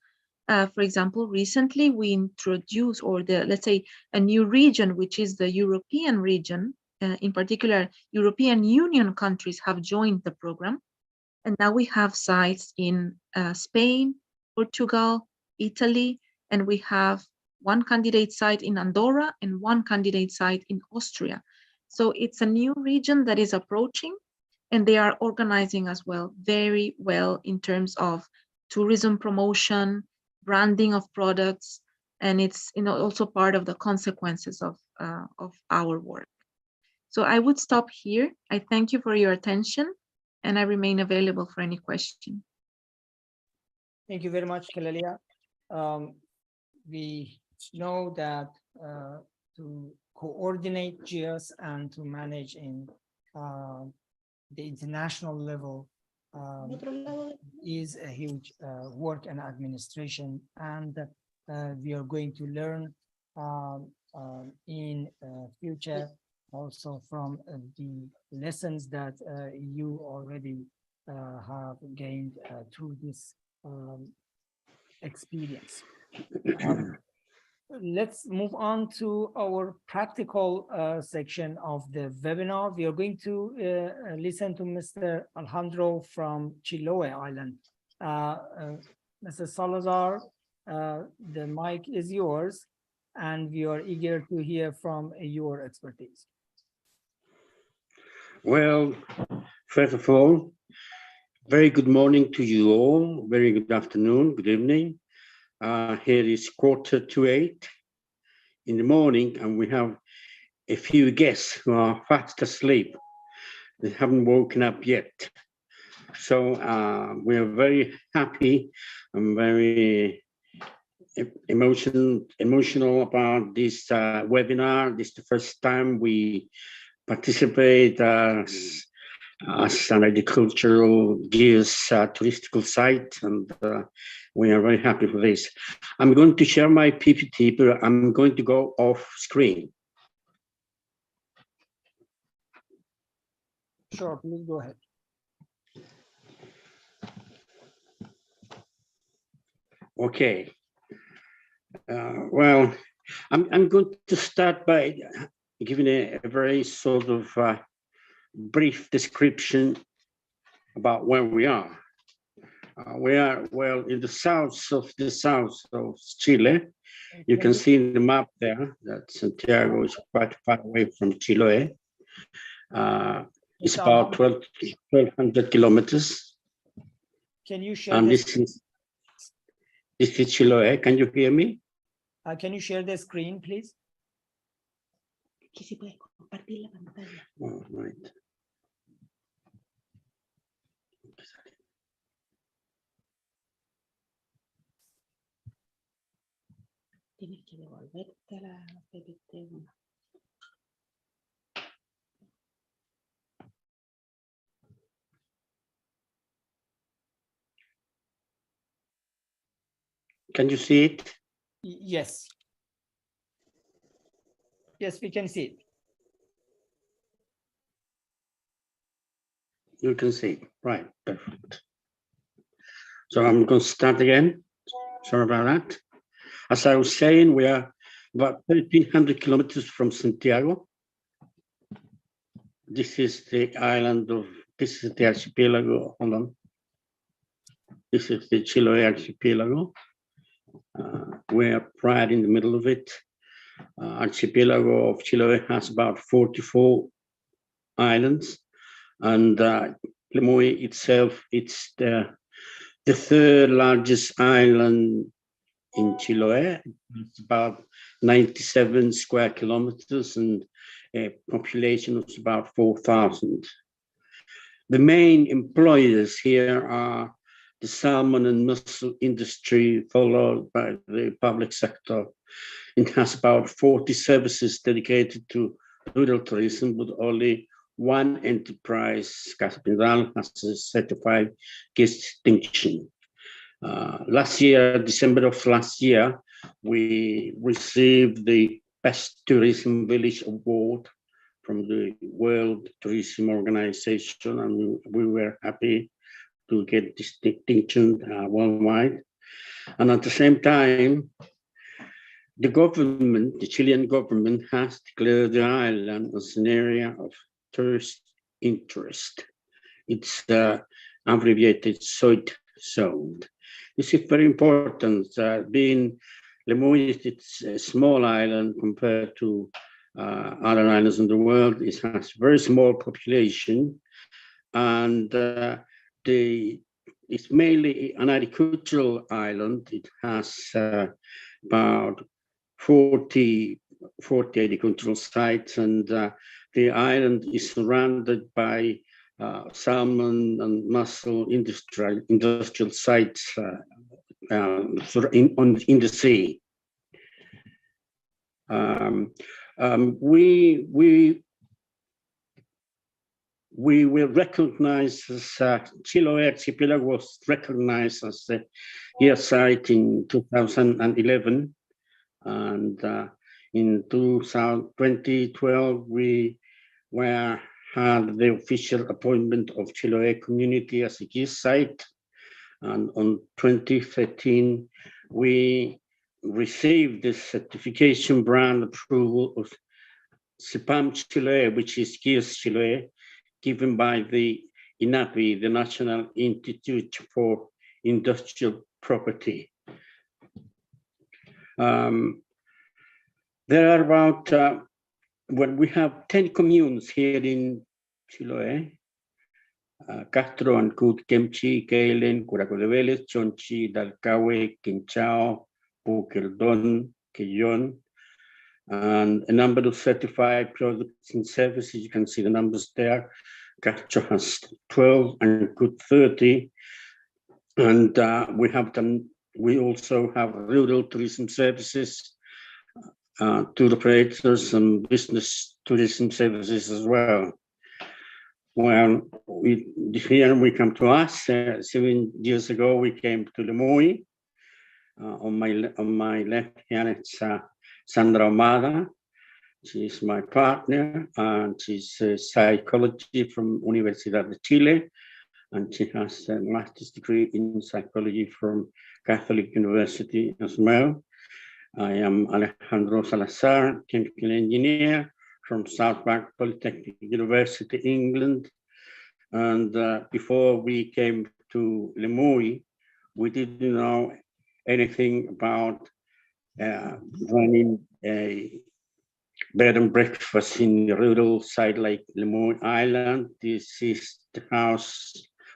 For example, recently we introduced, or let's say, a new region, which is the European region. In particular, European Union countries have joined the program. And now we have sites in Spain, Portugal, Italy, and we have one candidate site in Andorra and one candidate site in Austria. So it's a new region that is approaching, and they are organizing as well, very well in terms of tourism promotion, branding of products, and it's also part of the consequences of our work. So I would stop here. I thank you for your attention, and I remain available for any question. Thank you very much, Kalalia. We know that to coordinate GIAHS and to manage in the international level is a huge work and administration, and we are going to learn in future also from the lessons that you already have gained through this experience. Let's move on to our practical section of the webinar. We are going to listen to Mr. Alejandro from Chiloé Island. Mr. Salazar, the mic is yours, and we are eager to hear from your expertise. Well, first of all, very good morning to you all. Very good afternoon, good evening. Here is 7:45 in the morning, and we have a few guests who are fast asleep. They haven't woken up yet. So we are very happy and very emotional about this webinar. This is the first time we participate as an agricultural GIAHS touristical site, and we are very happy for this. I'm going to share my PPT, but I'm going to go off screen. Sure, please go ahead. Okay. Well, I'm going to start by giving a very sort of brief description about where we are. We are, well, in the south of Chile. You can see in the map there that Santiago is quite far away from Chiloé. It's about 1,200 kilometers. Can you share? And this is Chiloé. Can you hear me? Can you share the screen, please? Aquí sí puedes compartir la pantalla. Oh, right. Tienes que devolverte a la PPT. Can you see it? Yes. Yes, we can see it. You can see it. Right, perfect. So I'm going to start again. Sorry about that. As I was saying, we are about 1,300 kilometers from Santiago. This is the island of, this is the archipelago, hold on. This is the Chiloé archipelago. We are right in the middle of it. Archipelago of Chiloé has about 44 islands, and Lemoy itself, it's the third largest island in Chiloé. It's about 97 square kilometers and a population of about 4,000. The main employers here are the salmon and mussel industry, followed by the public sector. It has about 40 services dedicated to rural tourism, but only one enterprise, Casa Pindal, has a certified distinction. Last year, December of last year, we received the Best Tourism Village Award from the World Tourism Organization, and we were happy to get this distinction worldwide. And at the same time, the government, the Chilean government, has declared the island as an area of tourist interest. It's abbreviated SCoT zone. This is very important, being Lemoy, it's a small island compared to other islands in the world. It has very small population, and it's mainly an agricultural island. It has about 40 agricultural sites, and the island is surrounded by salmon and mussel industrial sites in the sea. We were recognized as Chiloé Archipelago was recognized as a GIAHS site in 2011, and in 2012 we had the official appointment of Chiloé community as a GIAHS site, and on 2013 we received the certification brand approval of CIPAM Chiloé, which is GIAHS Chiloé, given by the INAPI, the National Institute for Industrial Property. There are about, we have 10 communes here in Chiloé, Castro, Ancud, Kemchi, Keilen, Curaco de Vélez, Chonchi, Dalcaue, Quinchao, Puquerdón, Quillón, and a number of certified products and services. You can see the numbers there. Castro has 12 and Ancud 30. And we also have rural tourism services, tour operators and business tourism services as well. Well, here we come to us. 7 years ago, we came to Lemoy. On my left hand, it's Sandra Omada. She's my partner, and she's a psychology from Universidad de Chile, and she has a master's degree in psychology from Catholic University as well. I am Alejandro Salazar, chemical engineer from South Bank Polytechnic University, England. And before we came to Lemoy, we didn't know anything about running a bed and breakfast in the rural side like Lemoy Island. This is the house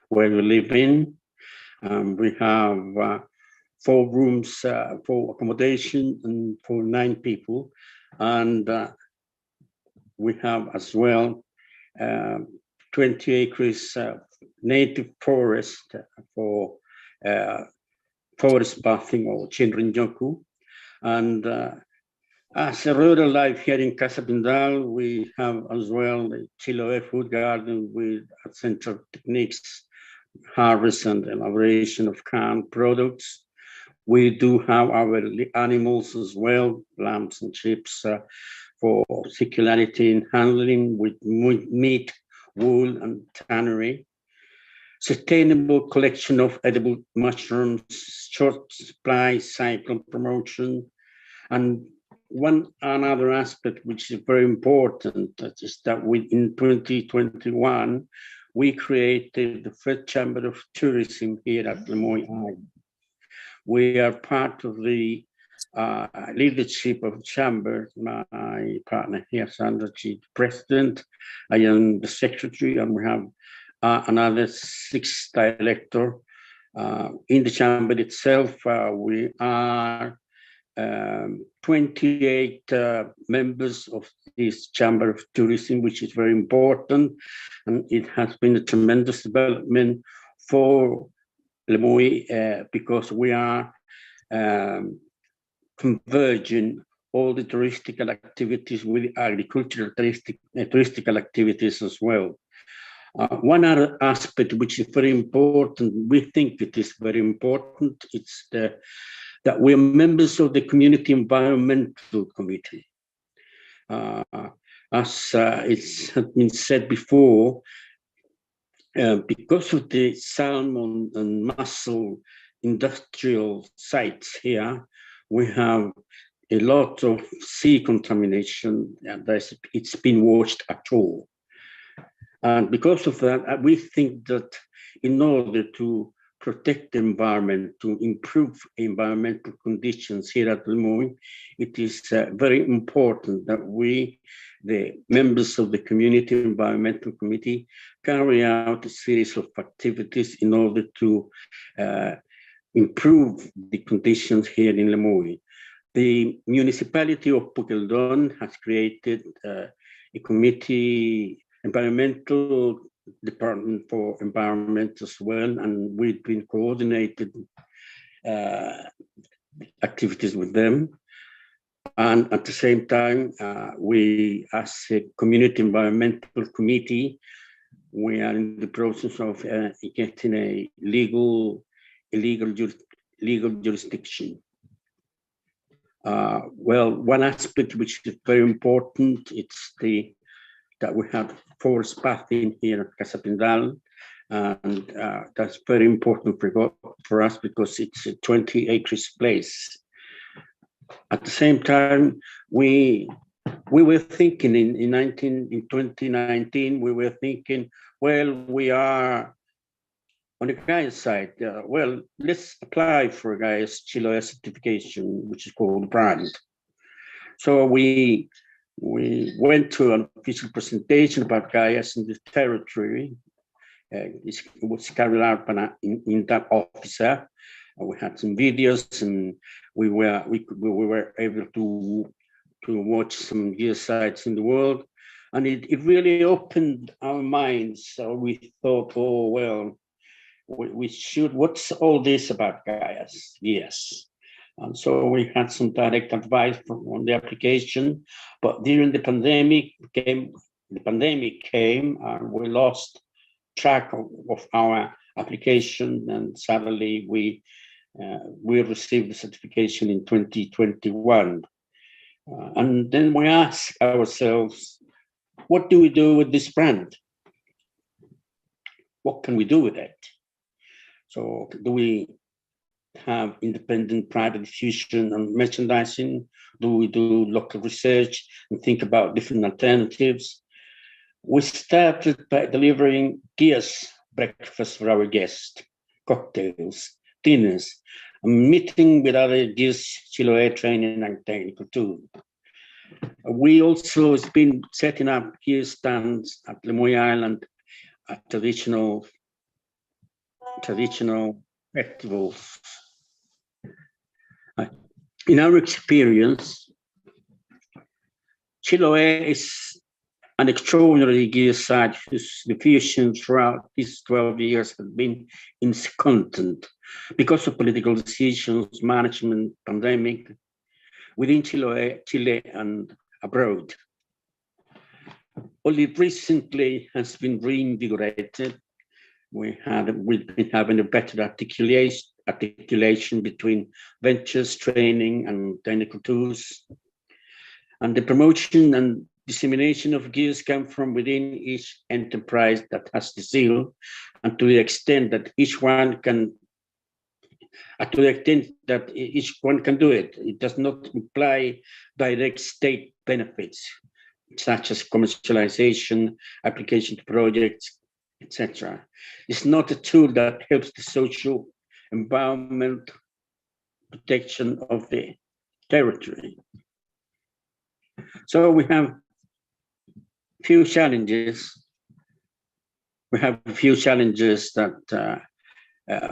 where we live in. We have 4 rooms for accommodation and for 9 people. And we have as well 20 acres native forest for forest bathing or Chinrinjoku. And as a rural life here in Casa Pindal, we have as well the Chiloé food garden with central techniques, harvest and elaboration of canned products. We do have our animals as well, lambs and sheep for circularity in handling with meat, wool and tannery. Sustainable collection of edible mushrooms, short supply cycle promotion, and one another aspect which is very important is that in 2021 we created the first chamber of tourism here at Lemoyne Island. We are part of the leadership of the chamber. My partner here, Sandra, she's president. I am the secretary, and we have another 6 director. In the chamber itself, we are 28 members of this Chamber of Tourism, which is very important, and it has been a tremendous development for Lemoyne because we are converging all the touristical activities with agricultural touristical activities as well. One other aspect which is very important, we think it is very important, it's that we are members of the Community Environmental Committee. As it's been said before, because of the salmon and mussel industrial sites here, we have a lot of sea contamination, and it's been watched at all. And because of that, we think that in order to protect the environment, to improve environmental conditions here at Lemoyne, it is very important that we, the members of the Community Environmental Committee, carry out a series of activities in order to improve the conditions here in Lemoyne. The municipality of Pukeldon has created a committee, environmental department for environment as well, and we've been coordinated activities with them. And at the same time, we, as a community environmental committee, we are in the process of getting a legal jurisdiction. Well, one aspect which is very important, it's that we have forest bathing here at Casa Pindal, and that's very important for us because it's a 20 acres place. At the same time, we were thinking in 2019, we were thinking, well, we are on the GIAHS side. Well, let's apply for GIAHS Chiloé certification, which is called brand. So we went to an official presentation about GIAHS in the territory. It was carried out in that office. We had some videos, and we were able to watch some GIAHS sites in the world, and it really opened our minds. So we thought, oh well, we should. What's all this about GIAHS? Yes. And so we had some direct advice on the application, but during the pandemic came, and we lost track of our application, and suddenly we received the certification in 2021. And then we asked ourselves, what do we do with this brand? What can we do with it? So do we have independent private diffusion and merchandising? Do we do local research and think about different alternatives? We started by delivering GIAHS breakfast for our guests, cocktails, dinners, and meeting with other GIAHS Chiloé training and technical too. We also have been setting up GIAHS stands at Lemoyne Island at traditional festivals. In our experience, Chiloé is an extraordinary GIAHS site whose diffusion throughout these 12 years has been inconstant because of political decisions, management, pandemic, within Chile and abroad. Only recently has been reinvigorated. We've been having a better articulation between ventures, training, and technical tools. And the promotion and dissemination of GIAHS come from within each enterprise that has the zeal, and to the extent that each one can do it. It does not imply direct state benefits, such as commercialization, application to projects, etc. It's not a tool that helps the social environment protection of the territory. So we have few challenges. We have a few challenges that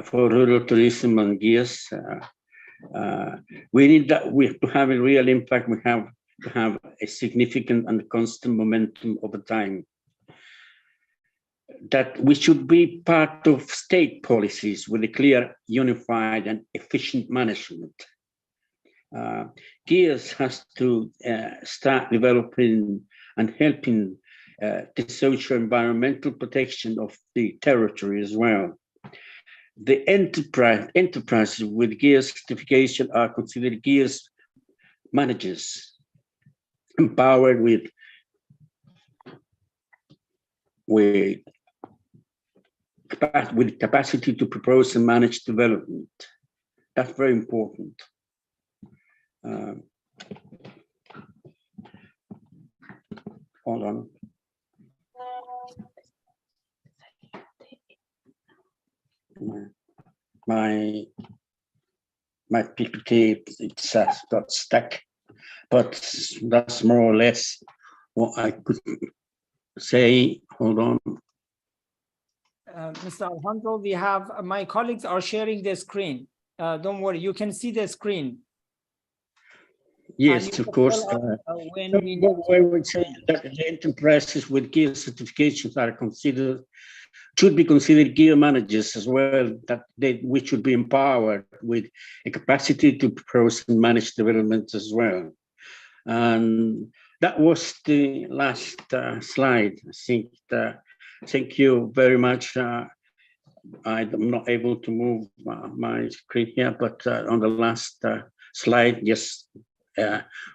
for rural tourism and GIAHS, we need that. We have to have a real impact. We have to have a significant and constant momentum over time. That we should be part of state policies with a clear, unified, and efficient management. GIAHS has to start developing and helping the social environmental protection of the territory as well. The enterprises with GIAHS certification are considered GIAHS managers, empowered with capacity to propose and manage development. That's very important. Hold on. My PPT, it's got stuck, but that's more or less what I could say. Hold on. Mr. Alejandro, we have my colleagues are sharing the screen. Don't worry, you can see the screen. Yes, of course. When we would say that the enterprises with GIAHS certifications are should be considered GIAHS managers as well, that we should be empowered with a capacity to propose and manage development as well. And that was the last slide. I think thank you very much. I'm not able to move my screen here, but on the last slide, yes,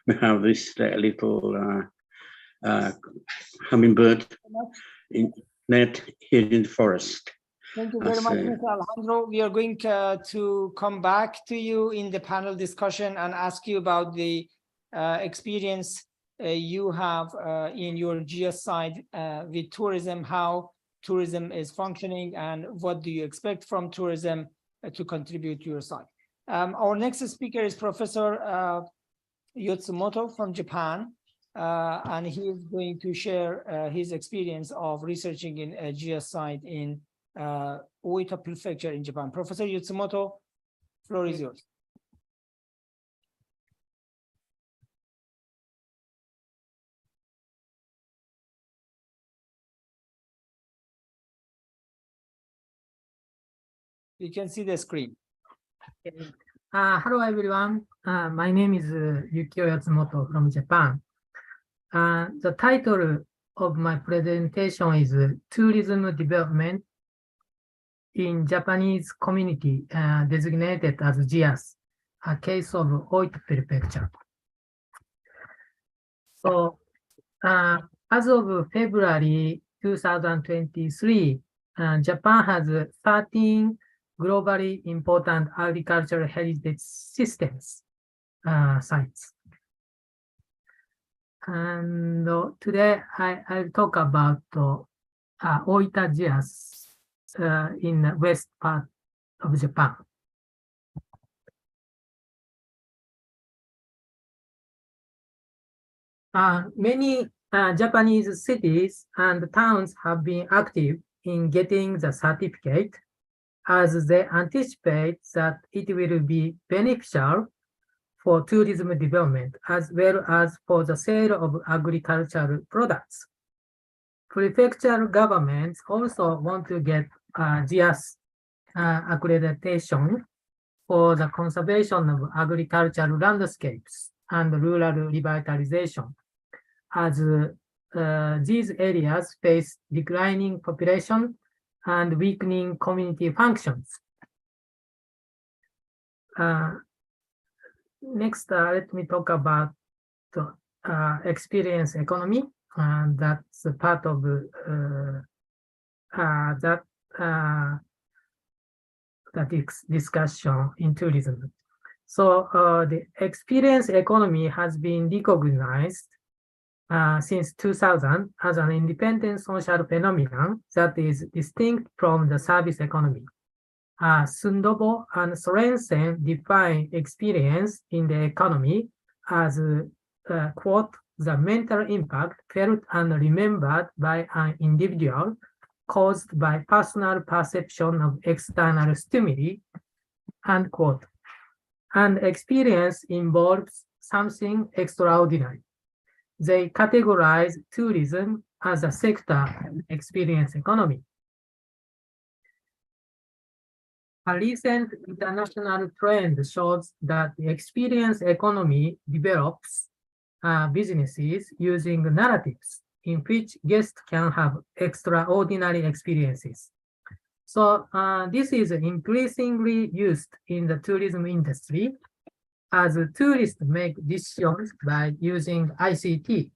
we have this little hummingbird in net here in the forest. Thank you very much, Mr. Alejandro. We are going to come back to you in the panel discussion and ask you about the experience you have in your GIAHS side with tourism, how tourism is functioning, and what do you expect from tourism to contribute to your site. Our next speaker is Professor Yotsumoto from Japan, and he is going to share his experience of researching in a GIAHS site in Oita Prefecture in Japan. Professor Yotsumoto, floor is yours. You can see the screen. Hello, everyone. My name is Yukio Yatsumoto from Japan. The title of my presentation is Tourism Development in Japanese Community, designated as GIAHS, a case of Oita Prefecture. So, as of February 2023, Japan has 13 globally important agricultural heritage systems sites. And today I'll talk about Oita GIAHS in the west part of Japan. Many Japanese cities and towns have been active in getting the certificate, as they anticipate that it will be beneficial for tourism development as well as for the sale of agricultural products. prefectural governments also want to get GIAHS accreditation for the conservation of agricultural landscapes and rural revitalization, as these areas face declining population and weakening community functions. Next, let me talk about the experience economy, and that's a part of that discussion in tourism. So the experience economy has been recognized since 2000 as an independent social phenomenon that is distinct from the service economy. Sundobo and Sorensen define experience in the economy as, quote, the mental impact felt and remembered by an individual caused by personal perception of external stimuli, unquote. And experience involves something extraordinary. They categorize tourism as a sector in experience economy. A recent international trend shows that the experience economy develops businesses using narratives in which guests can have extraordinary experiences. So this is increasingly used in the tourism industry as tourists make decisions by using ICT,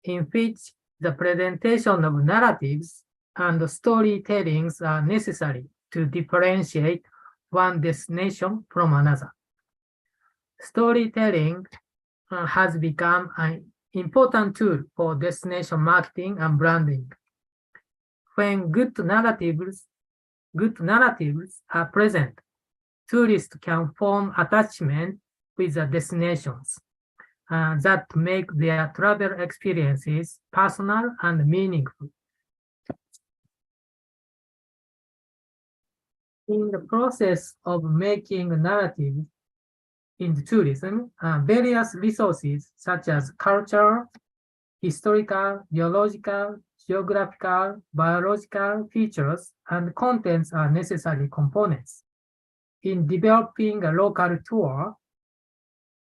in which the presentation of narratives and storytellings are necessary to differentiate one destination from another. Storytelling has become an important tool for destination marketing and branding. When good narratives are present, tourists can form attachment with the destinations that make their travel experiences personal and meaningful. In the process of making a narrative in the tourism, various resources such as culture, historical, geological, geographical, biological features, and contents are necessary components. In developing a local tour,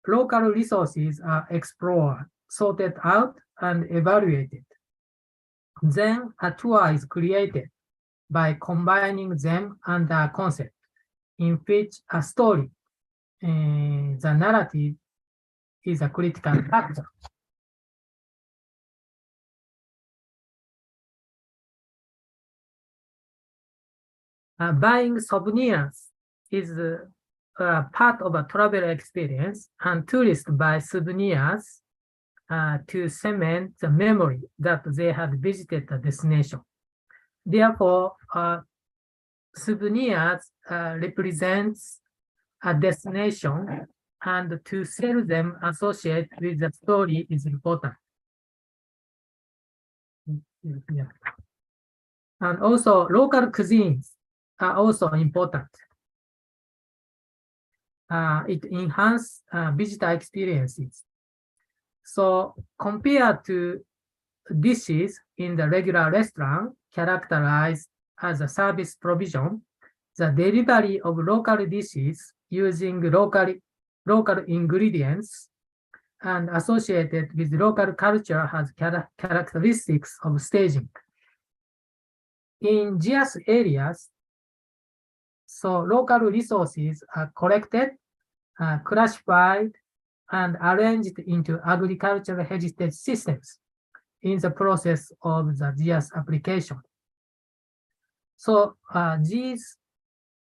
local resources are explored, sorted out, and evaluated. Then a tour is created by combining them under a concept in which a story, the narrative, is a critical factor. Buying souvenirs is part of a travel experience, and tourists buy souvenirs to cement the memory that they had visited the destination. Therefore, souvenirs represents a destination, and to sell them associated with the story is important. Yeah. And also, local cuisines are also important. It enhances visitor experiences. So compared to dishes in the regular restaurant characterized as a service provision, the delivery of local dishes using local ingredients and associated with local culture has characteristics of staging. In GIAHS areas, so local resources are collected, classified, and arranged into agricultural heritage systems in the process of the GIAHS application. So these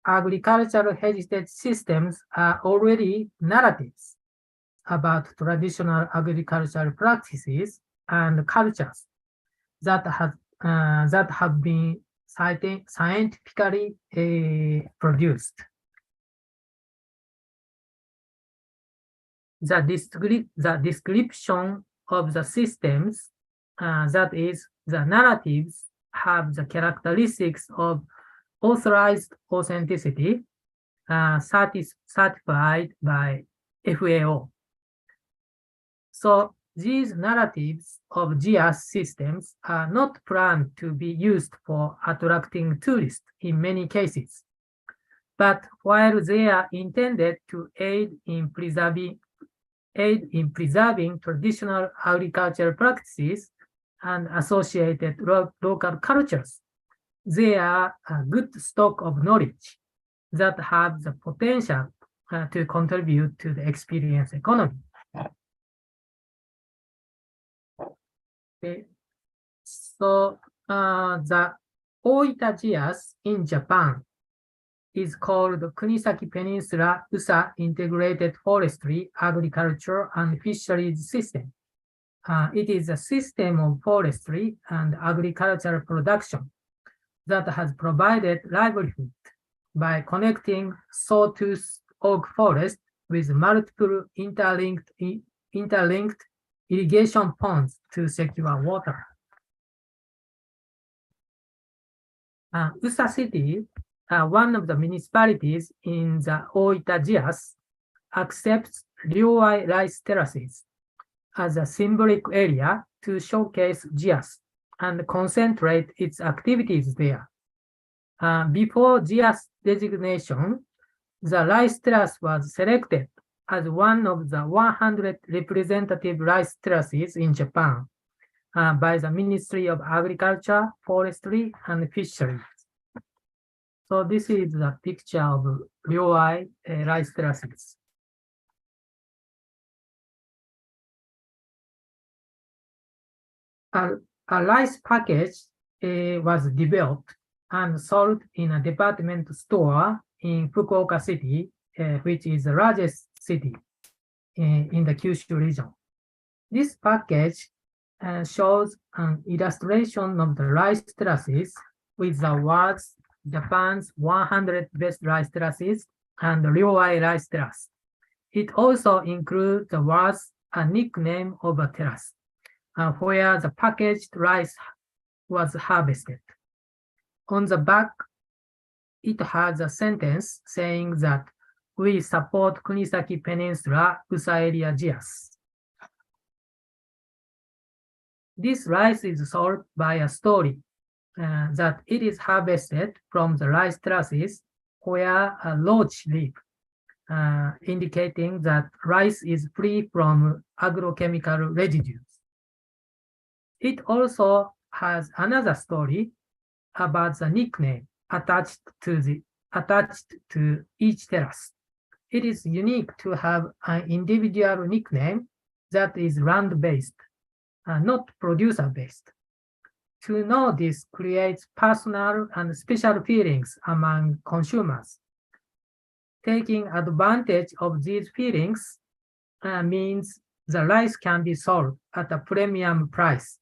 agricultural heritage systems are already narratives about traditional agricultural practices and cultures that have been scientifically produced. The description of the systems, that is, the narratives, have the characteristics of authorized authenticity, certified by FAO. So These narratives of GIAHS systems are not planned to be used for attracting tourists in many cases. But while they are intended to aid in preserving traditional agricultural practices and associated local cultures, they are a good stock of knowledge that have the potential to contribute to the experience economy. Okay. So the Oita GIAHS in Japan is called Kunisaki Peninsula USA Integrated Forestry, Agriculture, and Fisheries System. It is a system of forestry and agricultural production that has provided livelihood by connecting sawtooth oak forest with multiple interlinked irrigation ponds to secure water. USA City, one of the municipalities in the Oita GIAHS, accepts Ryōai rice terraces as a symbolic area to showcase GIAHS and concentrate its activities there. Before GIAHS designation, the rice terrace was selected as one of the 100 representative rice terraces in Japan by the Ministry of Agriculture, Forestry, and Fisheries. So this is a picture of Ryōai rice terraces. A rice package was developed and sold in a department store in Fukuoka City, which is the largest city in the Kyushu region. This package shows an illustration of the rice terraces with the words Japan's 100 best rice terraces and Ryōai rice terrace. It also includes the words a nickname of a terrace, where the packaged rice was harvested. On the back, it has a sentence saying that we support Kunisaki Peninsula USA area GIAHS. This rice is sold by a story that it is harvested from the rice terraces where a loach live, indicating that rice is free from agrochemical residues. It also has another story about the nickname attached to each terrace. It is unique to have an individual nickname that is land-based, not producer-based. To know this creates personal and special feelings among consumers. Taking advantage of these feelings means the rice can be sold at a premium price.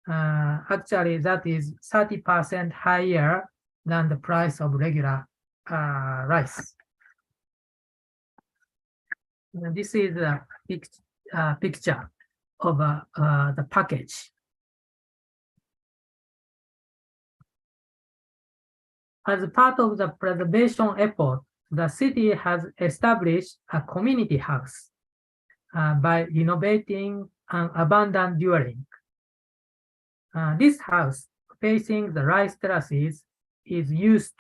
Actually, that is 30% higher than the price of regular rice. And this is a picture of the package. As part of the preservation effort, the city has established a community house by renovating an abandoned dwelling. This house, facing the rice terraces, is used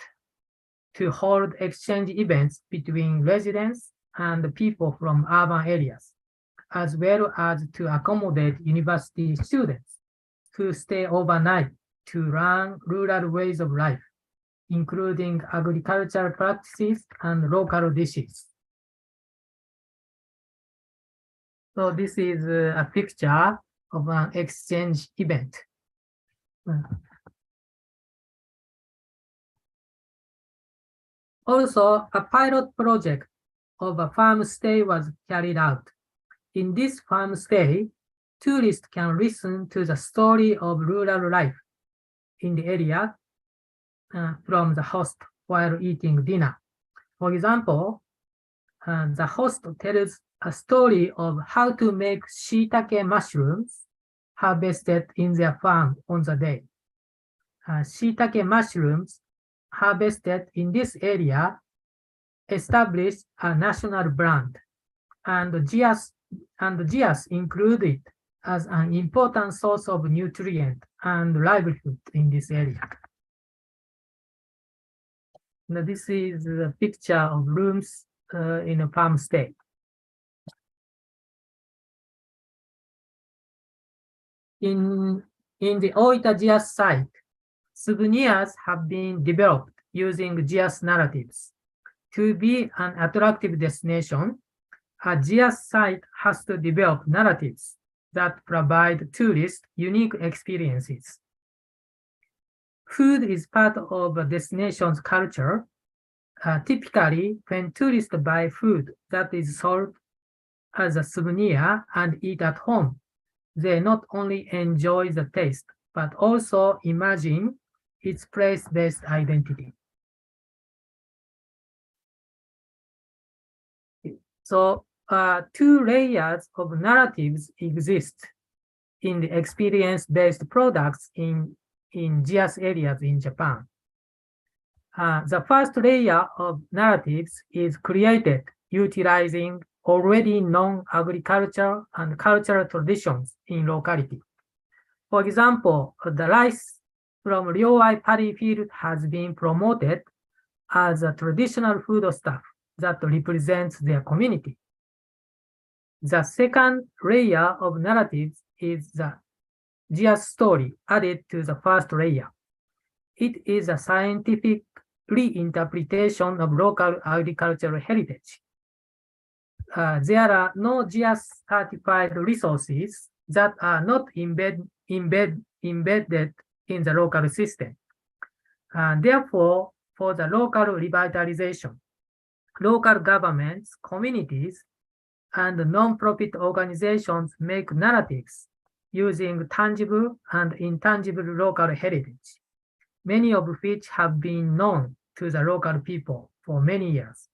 to hold exchange events between residents and people from urban areas, as well as to accommodate university students who stay overnight to learn rural ways of life, including agricultural practices and local dishes. So this is a picture of an exchange event. Also, a pilot project of a farm stay was carried out. In this farm stay, tourists can listen to the story of rural life in the area from the host while eating dinner. For example, the host tells a story of how to make shiitake mushrooms harvested in their farm on the day. Shiitake mushrooms harvested in this area established a national brand, and GIAHS included as an important source of nutrient and livelihood in this area. Now, this is a picture of rooms in a farm state. In the Oita GIAHS site, souvenirs have been developed using GIAHS narratives. To be an attractive destination, a GIAHS site has to develop narratives that provide tourists unique experiences. Food is part of a destination's culture. Typically, when tourists buy food that is sold as a souvenir and eat at home, they not only enjoy the taste, but also imagine its place-based identity. So, two layers of narratives exist in the experience-based products in GIAHS areas in Japan. The first layer of narratives is created utilizing already known agriculture and cultural traditions in locality. For example, the rice from Ryoai paddy field has been promoted as a traditional foodstuff that represents their community. The second layer of narratives is the GIAHS story added to the first layer. It is a scientific reinterpretation of local agricultural heritage. There are no GIAHS certified resources that are not embedded in the local system. Therefore, for the local revitalization, local governments, communities, and non-profit organizations make narratives using tangible and intangible local heritage, many of which have been known to the local people for many years,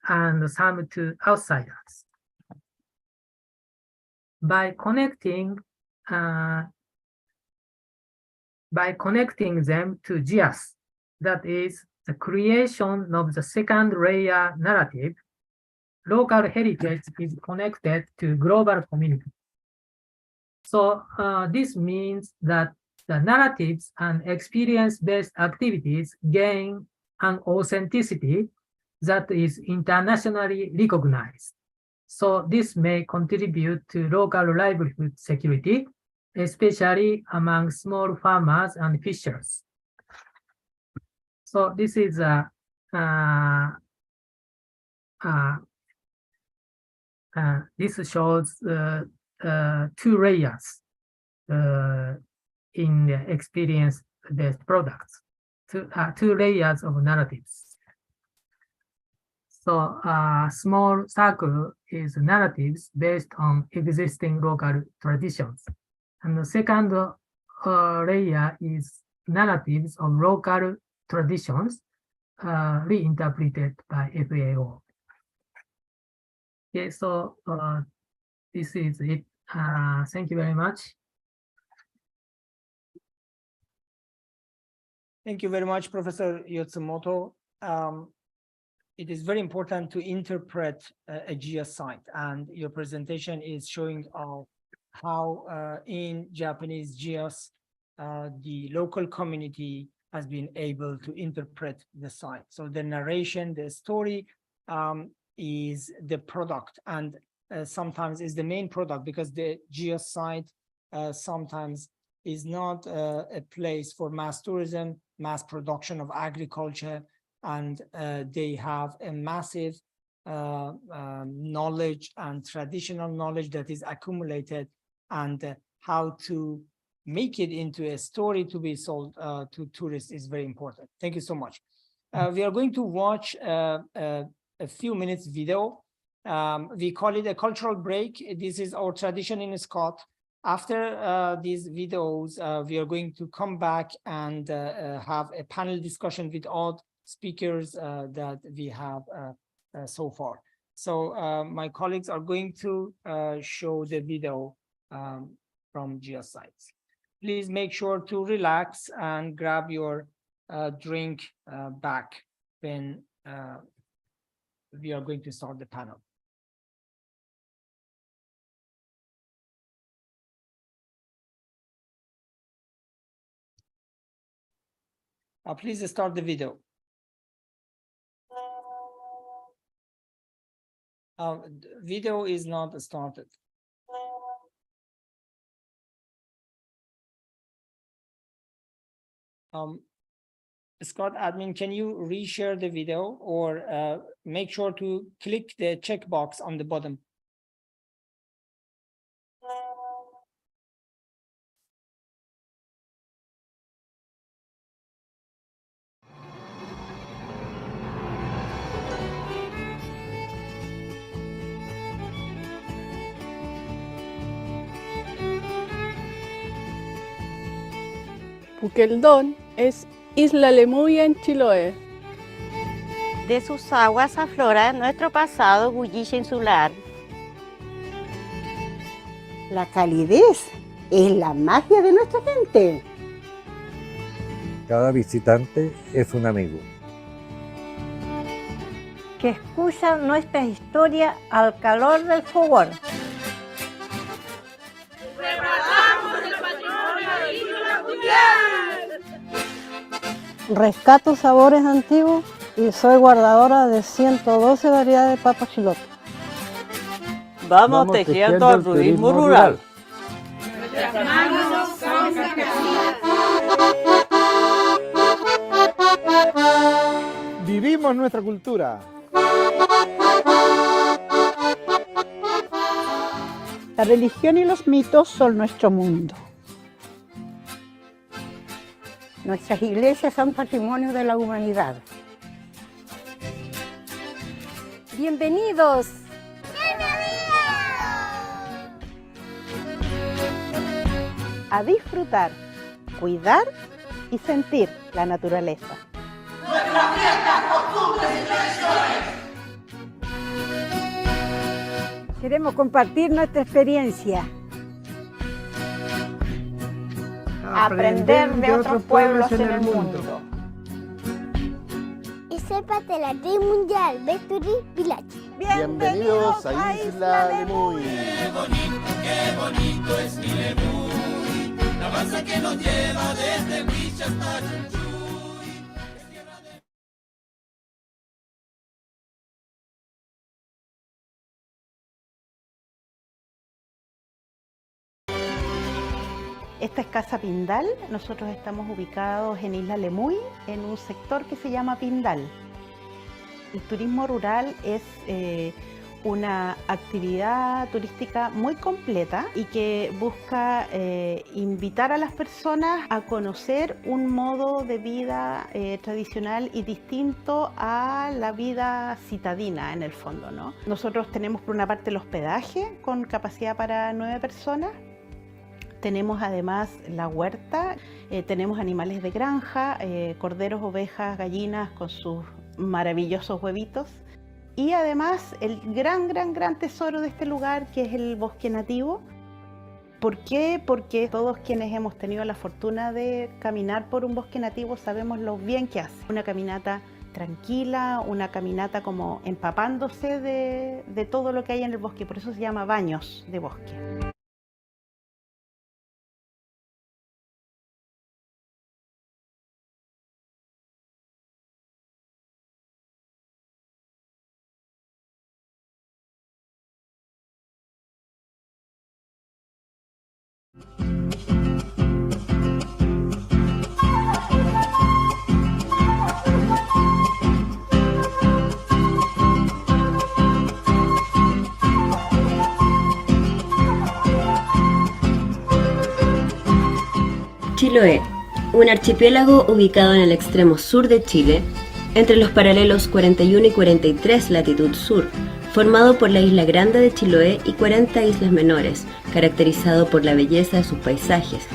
and some to outsiders. By connecting them to GIAHS, that is, the creation of the second layer narrative, local heritage is connected to global community. So this means that the narratives and experience-based activities gain an authenticity that is internationally recognized. So this may contribute to local livelihood security, especially among small farmers and fishers. So this is this shows two layers in the experience-based products, two layers of narratives. So a small circle is narratives based on existing local traditions. And the second layer is narratives of local traditions reinterpreted by FAO. Okay, so this is it. Thank you very much. Thank you very much, Professor Yotsumoto. It is very important to interpret a GIAHS site, and your presentation is showing how in Japanese GIAHS, the local community has been able to interpret the site. So the narration, the story is the product, and sometimes is the main product, because the GIAHS site sometimes is not a place for mass tourism, mass production of agriculture, and they have a massive knowledge and traditional knowledge that is accumulated, and how to make it into a story to be sold to tourists is very important. Thank you so much. We are going to watch a few minutes video. We call it a cultural break. This is our tradition in SCoT. After these videos, we are going to come back and have a panel discussion with all speakers that we have so far. So my colleagues are going to show the video from GIAHS sites. Please make sure to relax and grab your drink back when we are going to start the panel. Please start the video. Video is not started. SCoT admin, can you reshare the video or make sure to click the checkbox on the bottom? Puqueldón es Isla Lemuy en Chiloé. De sus aguas aflora nuestro pasado bullicio insular. La calidez es la magia de nuestra gente. Cada visitante es un amigo. Que escucha nuestra historia al calor del fogón. Rescato sabores antiguos y soy guardadora de 112 variedades de papas chilote. Vamos tejiendo el turismo rural. Nuestras manos son sagradas. Vivimos nuestra cultura. La religión y los mitos son nuestro mundo. Nuestras iglesias son patrimonio de la humanidad. Bienvenidos. A disfrutar, cuidar y sentir la naturaleza. Nuestras fiestas, costumbres y tradiciones. Queremos compartir nuestra experiencia. Aprender de otros pueblos en el mundo. Y sépate la Red Mundial Victory Village. Bienvenidos a Isla Lemuy. Qué bonito es mi Lemuy. La balsa que nos lleva desde Huicha hasta Chunchuy. Es tierra de... Esta es Casa Pindal. Nosotros estamos ubicados en Isla Lemuy, en un sector que se llama Pindal. El turismo rural es una actividad turística muy completa y que busca invitar a las personas a conocer un modo de vida tradicional y distinto a la vida citadina en el fondo, ¿no? Nosotros tenemos por una parte el hospedaje con capacidad para 9 personas. Tenemos además la huerta, tenemos animales de granja, corderos, ovejas, gallinas con sus maravillosos huevitos. Y además el gran tesoro de este lugar, que es el bosque nativo. ¿Por qué? Porque todos quienes hemos tenido la fortuna de caminar por un bosque nativo sabemos lo bien que hace. Una caminata tranquila, una caminata como empapándose de todo lo que hay en el bosque, por eso se llama baños de bosque. Chiloé, un archipiélago ubicado en el extremo sur de Chile, entre los paralelos 41 y 43 latitud sur, formado por la isla Grande de Chiloé y 40 islas menores, caracterizado por la belleza de sus paisajes,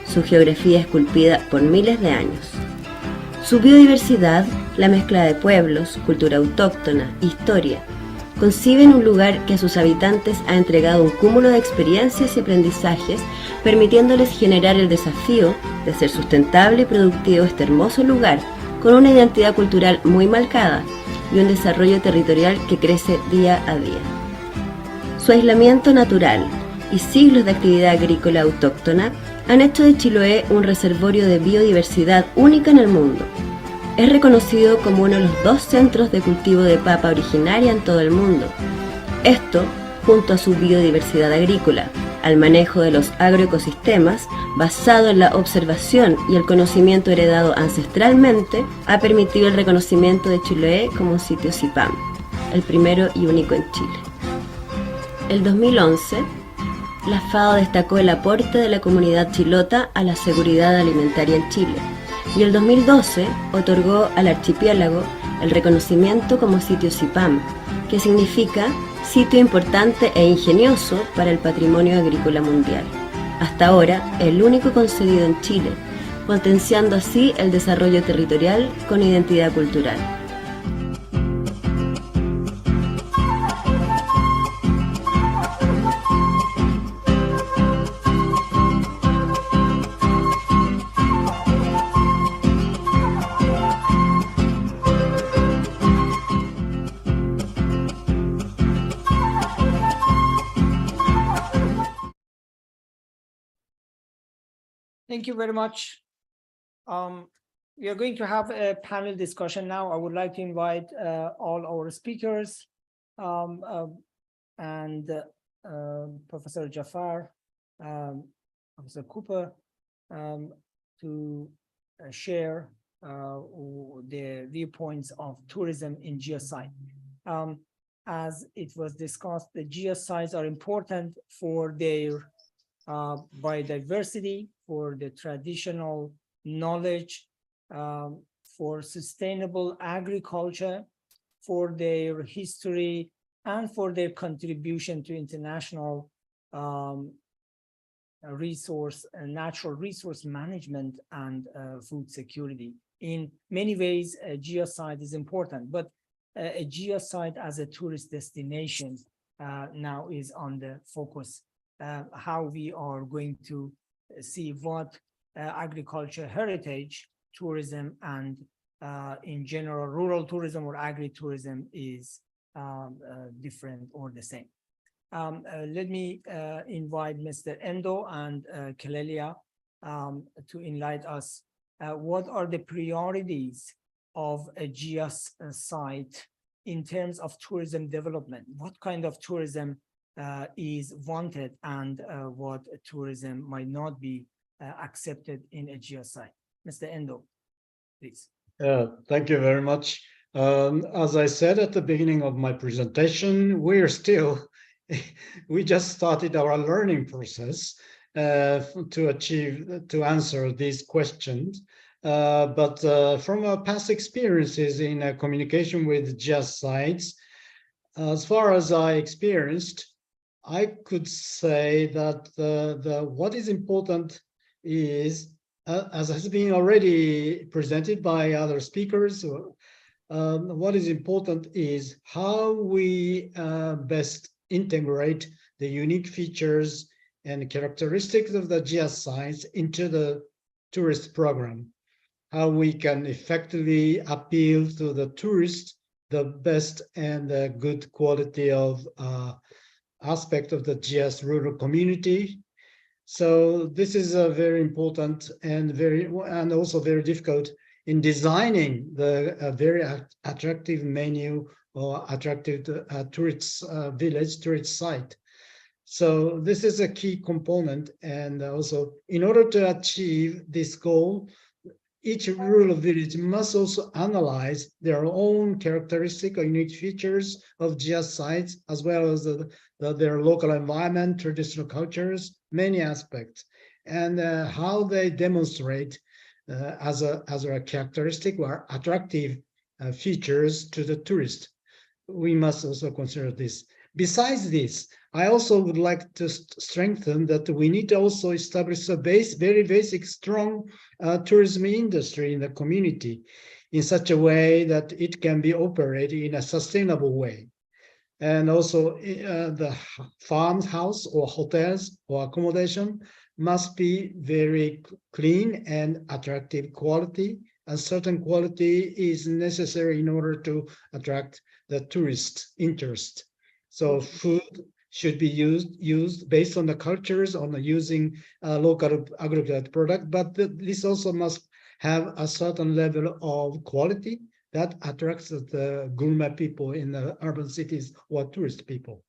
su geografía esculpida por miles de años. Su biodiversidad, la mezcla de pueblos, cultura autóctona, historia, conciben un lugar que a sus habitantes ha entregado un cúmulo de experiencias y aprendizajes, permitiéndoles generar el desafío de hacer sustentable y productivo este hermoso lugar, con una identidad cultural muy marcada y un desarrollo territorial que crece día a día. Su aislamiento natural y siglos de actividad agrícola autóctona han hecho de Chiloé un reservorio de biodiversidad única en el mundo, Es reconocido como uno de los 2 centros de cultivo de papa originaria en todo el mundo. Esto, junto a su biodiversidad agrícola, al manejo de los agroecosistemas, basado en la observación y el conocimiento heredado ancestralmente, ha permitido el reconocimiento de Chiloé como un sitio CIPAM, el primero y único en Chile. El 2011, la FAO destacó el aporte de la comunidad chilota a la seguridad alimentaria en Chile, y el 2012 otorgó al archipiélago el reconocimiento como sitio CIPAM, que significa sitio importante e ingenioso para el patrimonio agrícola mundial. Hasta ahora, el único concedido en Chile, potenciando así el desarrollo territorial con identidad cultural. Thank you very much. We are going to have a panel discussion now. I would like to invite all our speakers and Professor Jafar, Professor Cooper, to share the viewpoints of tourism in geoscience. As it was discussed, the geosciences are important for their biodiversity, for the traditional knowledge, for sustainable agriculture, for their history, and for their contribution to international natural resource management and food security. In many ways, a geosite is important, but a geosite as a tourist destination now is on the focus. How we are going to see what agriculture heritage tourism and in general rural tourism or agri-tourism is different or the same. Let me invite Mr. Endo and Kelelia to enlighten us. What are the priorities of a GIAHS site in terms of tourism development? What kind of tourism is wanted and what tourism might not be accepted in a GIAHS site? Mr. Endo, please. Thank you very much. As I said at the beginning of my presentation, we just started our learning process to answer these questions. But from our past experiences in communication with GIAHS sites, as far as I experienced, I could say that what is important is, as has been already presented by other speakers, what is important is how we best integrate the unique features and characteristics of the GIAHS sites into the tourist program. How we can effectively appeal to the tourists the best and the good quality of aspect of the GIAHS rural community. So this is a very important and also very difficult in designing the very attractive menu or attractive tourist village, tourist site. So this is a key component, and also in order to achieve this goal, each rural village must also analyze their own characteristic or unique features of GIAHS sites, as well as their local environment, traditional cultures, many aspects, and how they demonstrate as a characteristic or attractive features to the tourist. We must also consider this. Besides this, I also would like to strengthen that we need to also establish a very basic, strong tourism industry in the community in such a way that it can be operated in a sustainable way. And also the farmhouse or hotels or accommodation must be very clean and attractive quality. A certain quality is necessary in order to attract the tourist interest. So food should be used based on the cultures, on using local agricultural product, but this also must have a certain level of quality that attracts the gourmet people in the urban cities or tourist people.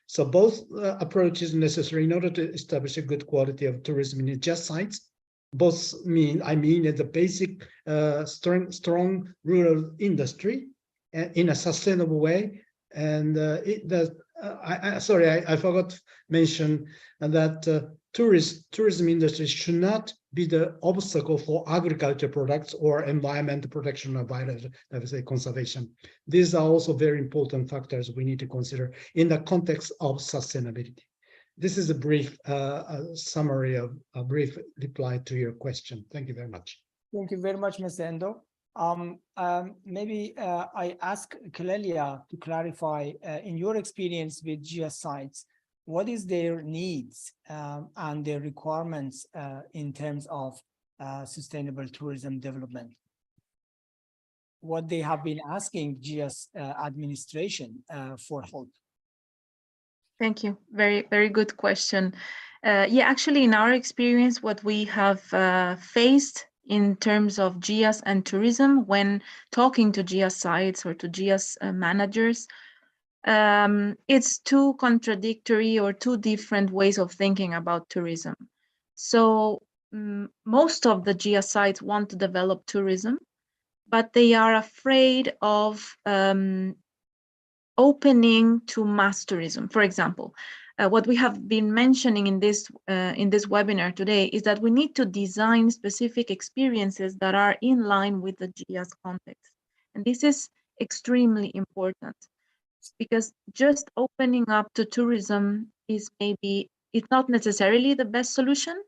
So both approaches necessary in order to establish a good quality of tourism in GIAHS sites. Both I mean the basic strong rural industry in a sustainable way. And I forgot to mention that tourism industry should not be the obstacle for agriculture products or environmental protection or biodiversity conservation. These are also very important factors we need to consider in the context of sustainability. This is a brief summary of a brief reply to your question. Thank you very much. Thank you very much, Mr. Endo. Maybe I ask Clelia to clarify, in your experience with GIAHS sites, what is their needs and their requirements in terms of sustainable tourism development? What they have been asking GIAHS administration for help? Thank you. Very, very good question. Yeah, actually, in our experience, what we have faced in terms of GIAHS and tourism when talking to GIAHS sites or to GIAHS managers, it's two contradictory or two different ways of thinking about tourism. So most of the GIAHS sites want to develop tourism, but they are afraid of opening to mass tourism. For example, what we have been mentioning in this webinar today is that we need to design specific experiences that are in line with the GIAHS context. And this is extremely important because just opening up to tourism is it's not necessarily the best solution,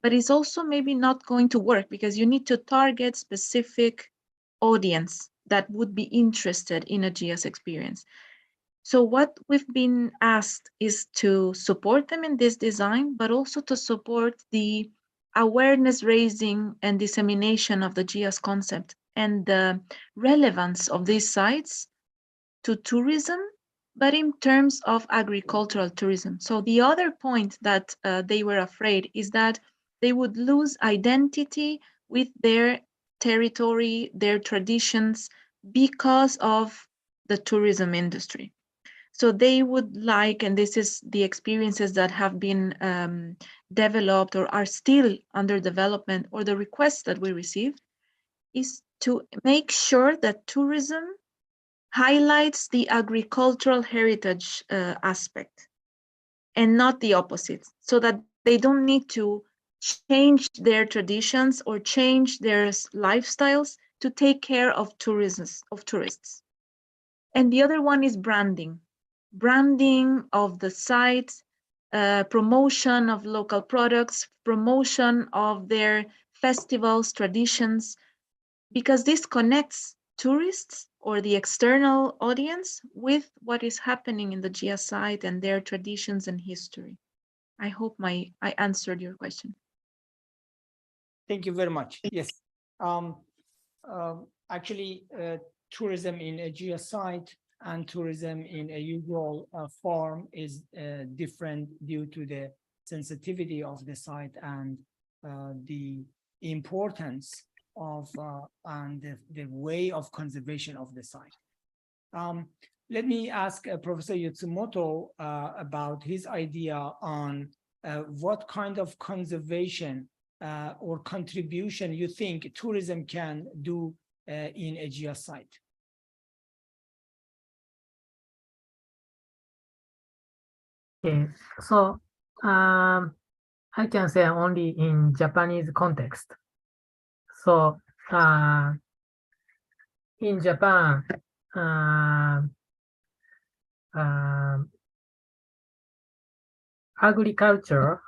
but it's also maybe not going to work because you need to target specific audience that would be interested in a GIAHS experience. So what we've been asked is to support them in this design, but also to support the awareness raising and dissemination of the GIAHS concept and the relevance of these sites to tourism, but in terms of agricultural tourism. So the other point that they were afraid is that they would lose identity with their territory, their traditions, because of the tourism industry. So they would like, and this is the experiences that have been developed or are still under development, or the requests that we received, is to make sure that tourism highlights the agricultural heritage aspect and not the opposite, so that they don't need to change their traditions or change their lifestyles to take care of tourists. And the other one is branding of the site, promotion of local products, promotion of their festivals, traditions, because this connects tourists or the external audience with what is happening in the GIAHS site and their traditions and history. I hope I answered your question. Thank you very much. Yes. Actually, tourism in a GIAHS site and tourism in a usual farm is different due to the sensitivity of the site and the importance of and the way of conservation of the site. Let me ask Professor Yatsumoto about his idea on what kind of conservation or contribution you think tourism can do in a GIAHS site. Okay, so I can say only in Japanese context. So in Japan, agriculture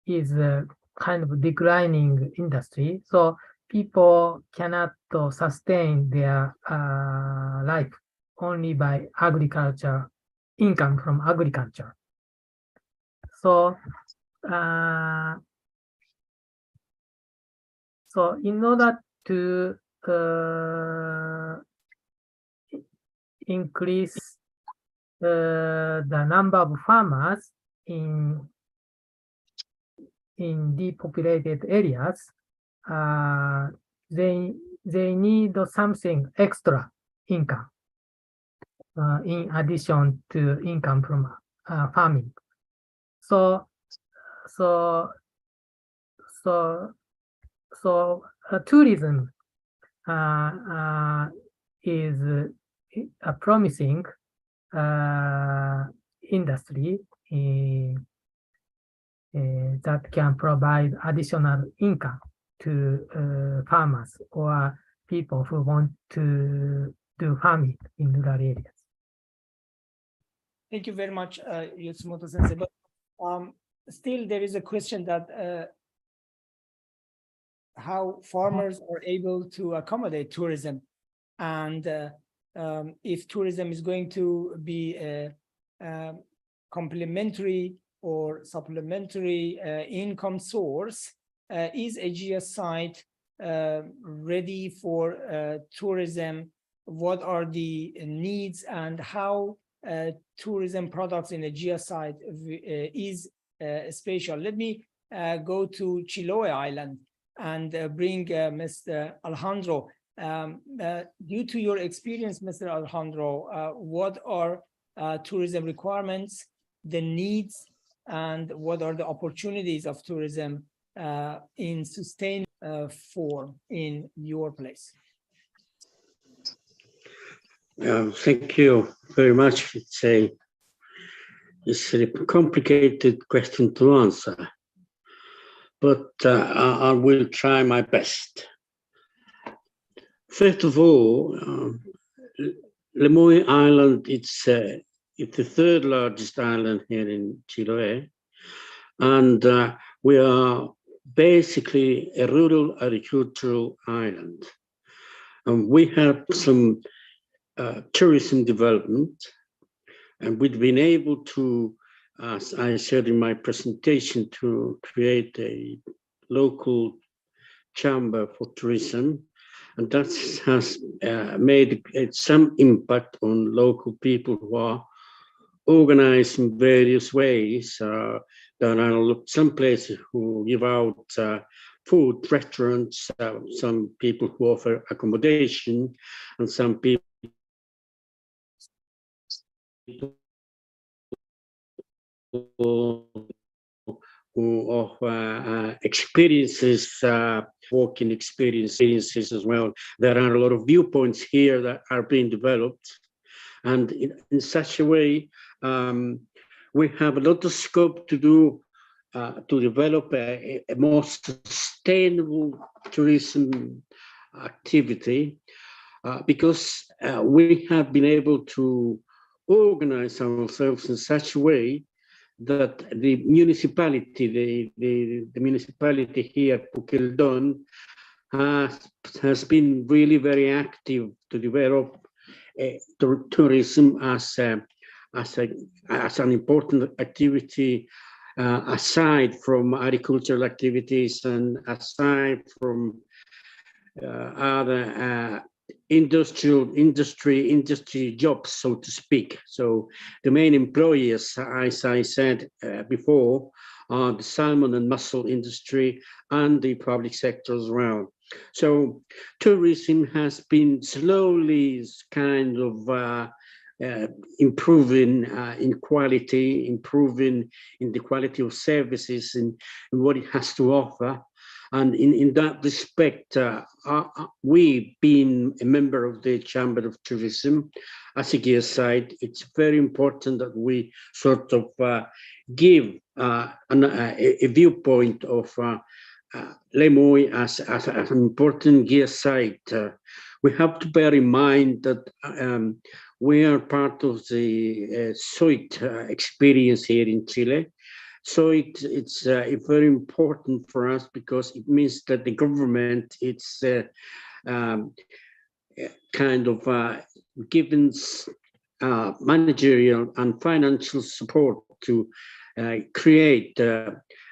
is a kind of declining industry. So people cannot sustain their life only by agriculture, income from agriculture. So, so in order to increase the number of farmers in in depopulated areas, they need something extra income in addition to income from farming. So tourism is a promising industry that can provide additional income to farmers or people who want to do farming in rural areas. Thank you very much, Yotsumoto Sensei. But still, there is a question that how farmers are able to accommodate tourism, and if tourism is going to be a complementary or supplementary income source, is a GIAHS site ready for tourism? What are the needs, and how tourism products in a GIAHS site is spatial? Let me go to Chiloé Island and bring Mr. Alejandro. Due to your experience, Mr. Alejandro, what are tourism requirements, the needs, and what are the opportunities of tourism in sustained form in your place? Thank you very much. It's a complicated question to answer, but I will try my best. First of all, Lemoy Island, it's the third largest island here in Chiloé, and we are basically a rural agricultural island. And we have some tourism development, and we've been able to, as I said in my presentation, to create a local chamber for tourism, and that has made some impact on local people who are organized in various ways. There are some places who give out food, restaurants, some people who offer accommodation, and some people who offer experiences, walking experiences as well. There are a lot of viewpoints here that are being developed, and in such a way, we have a lot of scope to do to develop a more sustainable tourism activity, because we have been able to organize ourselves in such a way that the municipality, the municipality here, Pukeldon, has been really very active to develop tourism as an important activity, aside from agricultural activities and aside from other industry jobs, so to speak. So the main employers, as I said before, are the salmon and mussel industry and the public sector as well. So tourism has been slowly kind of improving in quality, improving in the quality of services and what it has to offer. And in that respect, we, being a member of the Chamber of Tourism, as a GIAHS site, it's very important that we sort of give a viewpoint of Lemoy as an important GIAHS site. We have to bear in mind that we are part of the SCoT experience here in Chile. So it's very important for us because it means that the government, it's kind of given managerial and financial support to create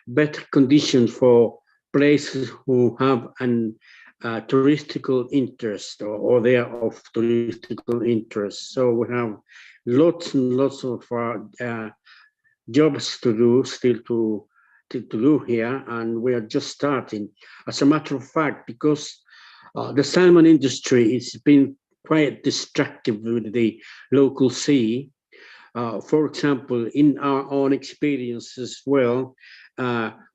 better conditions for places who have an touristical interest or they are of touristical interest. So we have lots and lots of jobs to do still to do here, and we are just starting. As a matter of fact, because the salmon industry has been quite destructive with the local sea. For example, in our own experience as well,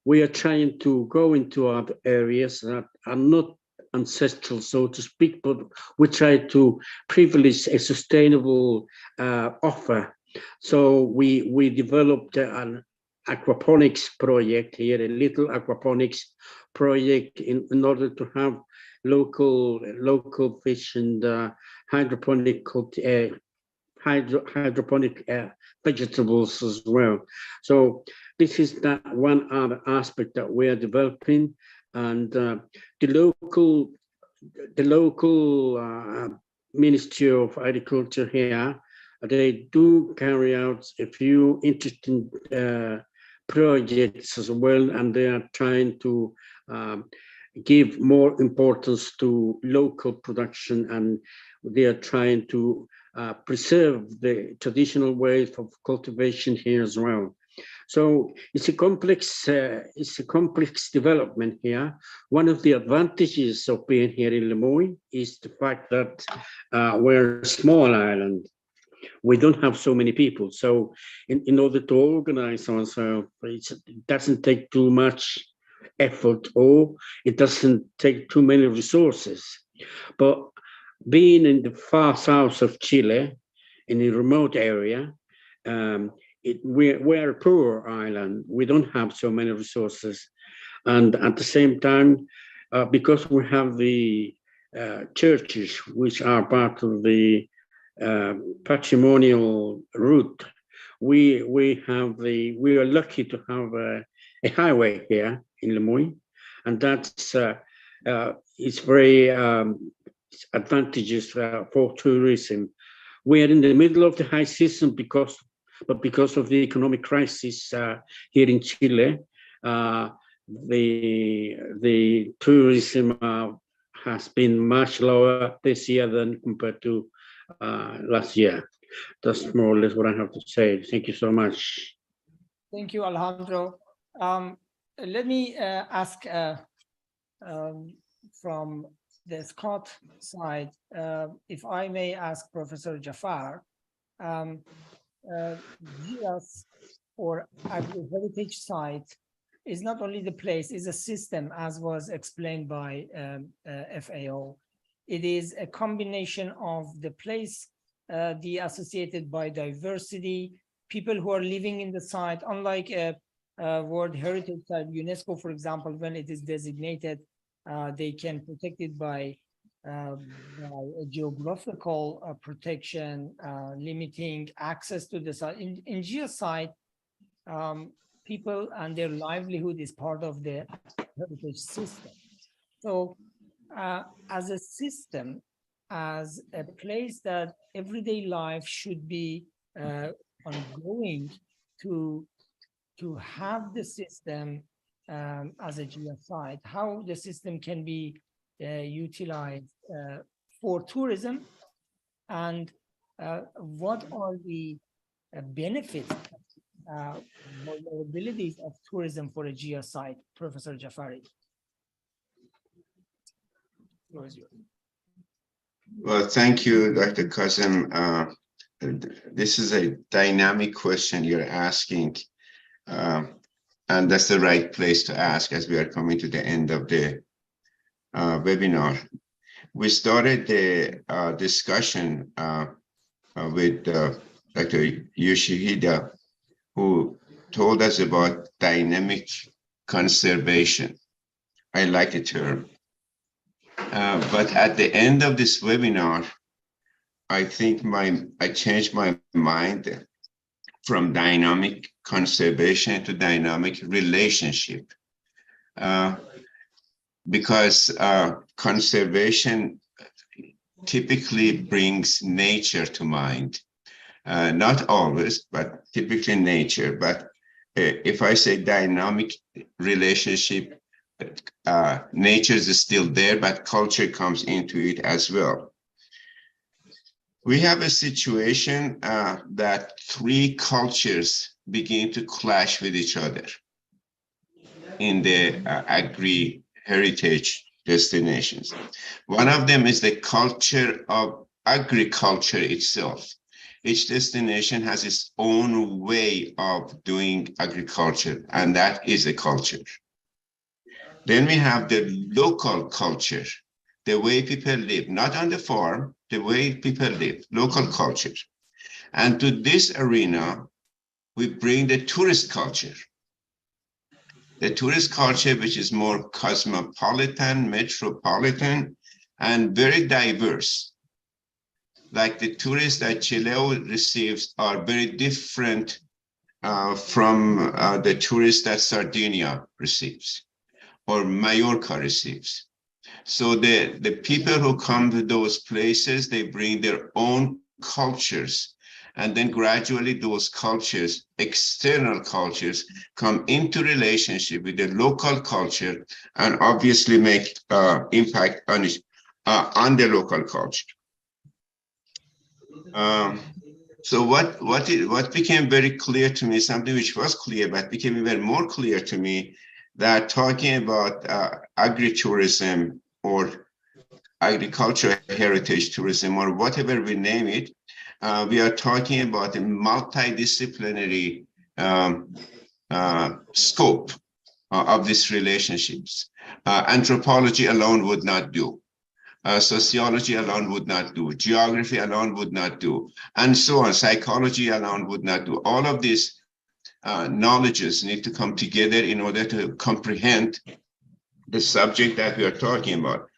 we are trying to go into other areas that are not ancestral, so to speak, but we try to privilege a sustainable offer. So we developed an aquaponics project here, a little aquaponics project in order to have local fish and hydroponic vegetables as well. So this is that one other aspect that we are developing, and the local Ministry of Agriculture here, they do carry out a few interesting projects as well, and they are trying to give more importance to local production, and they are trying to preserve the traditional ways of cultivation here as well. So it's a complex development here. One of the advantages of being here in Lemoyne is the fact that we're a small island. We don't have so many people. So in order to organize ourselves, it doesn't take too much effort, or it doesn't take too many resources. But being in the far south of Chile, in a remote area, we're a poor island. We don't have so many resources. And at the same time, because we have the churches, which are part of the patrimonial route, we are lucky to have a highway here in Lemoyne, and that's it's very advantageous for tourism. We are in the middle of the high season because of the economic crisis here in Chile, the tourism has been much lower this year than compared to last year. That's more or less what I have to say. Thank you so much. Thank you, Alejandro. Let me ask from the SCoT side, if I may ask Professor Jafar, GIAHS or agri-heritage site is not only the place, it's a system, as was explained by FAO. It is a combination of the place, the associated biodiversity, people who are living in the site, unlike a World Heritage Site, UNESCO, for example, when it is designated, they can protect it by a geographical protection, limiting access to the site. In GIAHS site, people and their livelihood is part of the heritage system. So as a system, as a place that everyday life should be ongoing, to have the system as a GIAHS site, how the system can be utilized for tourism, and what are the benefits, vulnerabilities of tourism for a GIAHS site, Professor Jafari? Well, thank you, Dr. Kazem. This is a dynamic question you're asking, and that's the right place to ask as we are coming to the end of the webinar. We started the discussion with Dr. Yoshihide, who told us about dynamic conservation. I like the term. But at the end of this webinar, I think I changed my mind from dynamic conservation to dynamic relationship. Because conservation typically brings nature to mind. Not always, but typically nature. But if I say dynamic relationship, nature is still there, but culture comes into it as well. We have a situation that three cultures begin to clash with each other. in the agri-heritage destinations. One of them is the culture of agriculture itself. Each destination has its own way of doing agriculture, and that is a culture. Then we have the local culture, the way people live, not on the farm, the way people live, local culture. And to this arena, we bring the tourist culture. The tourist culture, which is more cosmopolitan, metropolitan, and very diverse. Like the tourists that Chile receives are very different from the tourists that Sardinia receives or Mallorca receives. So the people who come to those places, they bring their own cultures. And then gradually those cultures, external cultures, come into relationship with the local culture and obviously make impact on the local culture. So what became very clear to me, something which was clear, but became even more clear to me, that talking about agritourism or agricultural heritage tourism or whatever we name it, we are talking about a multidisciplinary scope of these relationships. Anthropology alone would not do. Sociology alone would not do. Geography alone would not do. And so on. Psychology alone would not do. All of these knowledges need to come together in order to comprehend the subject that we are talking about.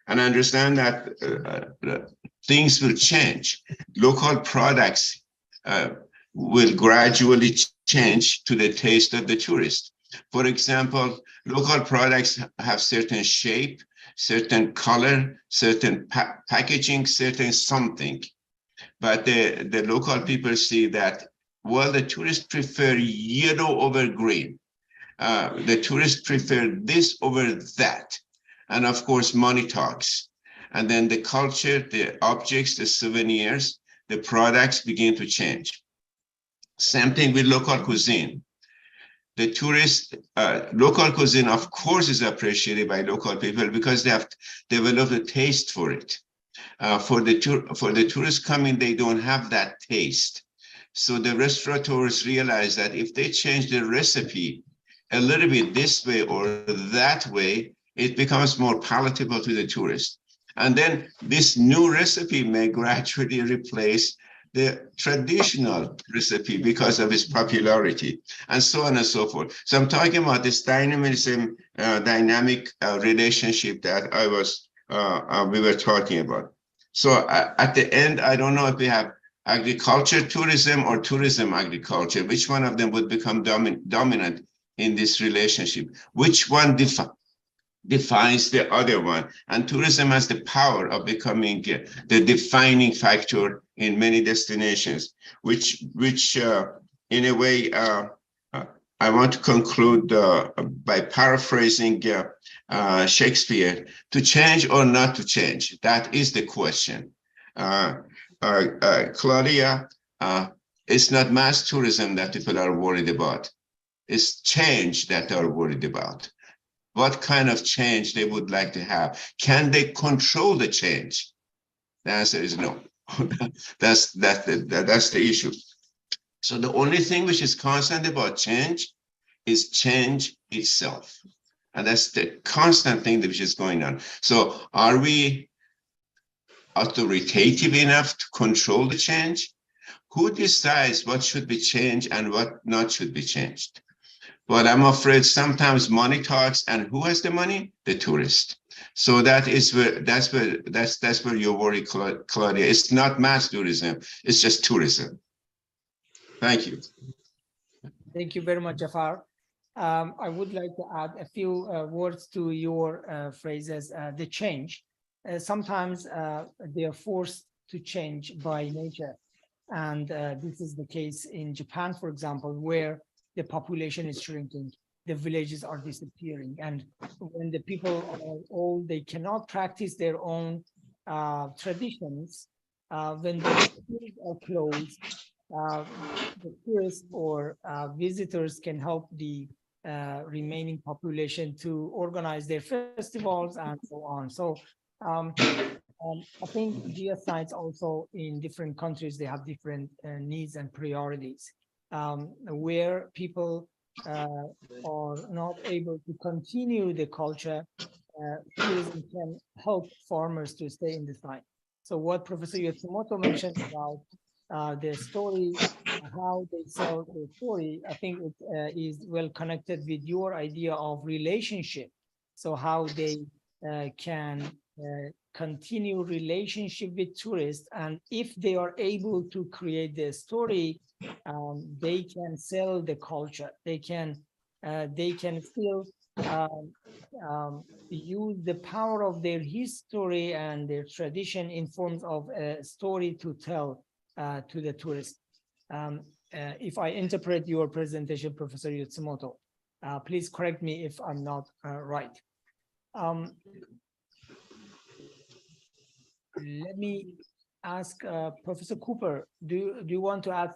And understand that things will change. Local products will gradually change to the taste of the tourist. For example, local products have certain shape, certain color, certain packaging, certain something. But the local people see that, well, the tourists prefer yellow over green. The tourists prefer this over that. And of course, money talks. And then the culture, the objects, the souvenirs, the products begin to change. Same thing with local cuisine. The tourist, local cuisine, of course, is appreciated by local people because they have developed a taste for it. For the tourists coming, they don't have that taste. So the restaurateurs realize that if they change the recipe a little bit this way or that way, it becomes more palatable to the tourist. And then this new recipe may gradually replace the traditional recipe because of its popularity, and so on and so forth. So I'm talking about this dynamism, dynamic relationship that we were talking about. So at the end, I don't know if we have agriculture tourism or tourism agriculture. Which one of them would become dominant in this relationship? Which one defines the other one? And tourism has the power of becoming the defining factor in many destinations, which in a way, I want to conclude by paraphrasing Shakespeare: to change or not to change? That is the question. Claudia, it's not mass tourism that people are worried about. It's change that they're worried about. What kind of change they would like to have? Can they control the change? The answer is no. That's the issue. So the only thing which is constant about change is change itself. And that's the constant thing which is going on. So are we authoritative enough to control the change? Who decides what should be changed and what not should be changed? Well, I'm afraid sometimes money talks, and who has the money? The tourist. So that's where you worry, Claudia. It's not mass tourism, it's just tourism. Thank you. Thank you very much, Jafar. I would like to add a few words to your phrases. The change. Sometimes they are forced to change by nature. And this is the case in Japan, for example, where the population is shrinking, the villages are disappearing. And when the people are old, they cannot practice their own traditions. When the schools are closed, the tourists or visitors can help the remaining population to organize their festivals and so on. So I think geoscience also in different countries, they have different needs and priorities. Where people are not able to continue the culture, tourism can help farmers to stay in the site. So what Professor Yotsumoto mentioned about the story, how they sell the story, I think it is well connected with your idea of relationship. So how they can continue relationship with tourists, and if they are able to create the story, they can sell the culture. They can still use the power of their history and their tradition in forms of a story to tell to the tourists. If I interpret your presentation, Professor Yotsumoto, please correct me if I'm not right. Let me ask Professor Cooper, do you want to add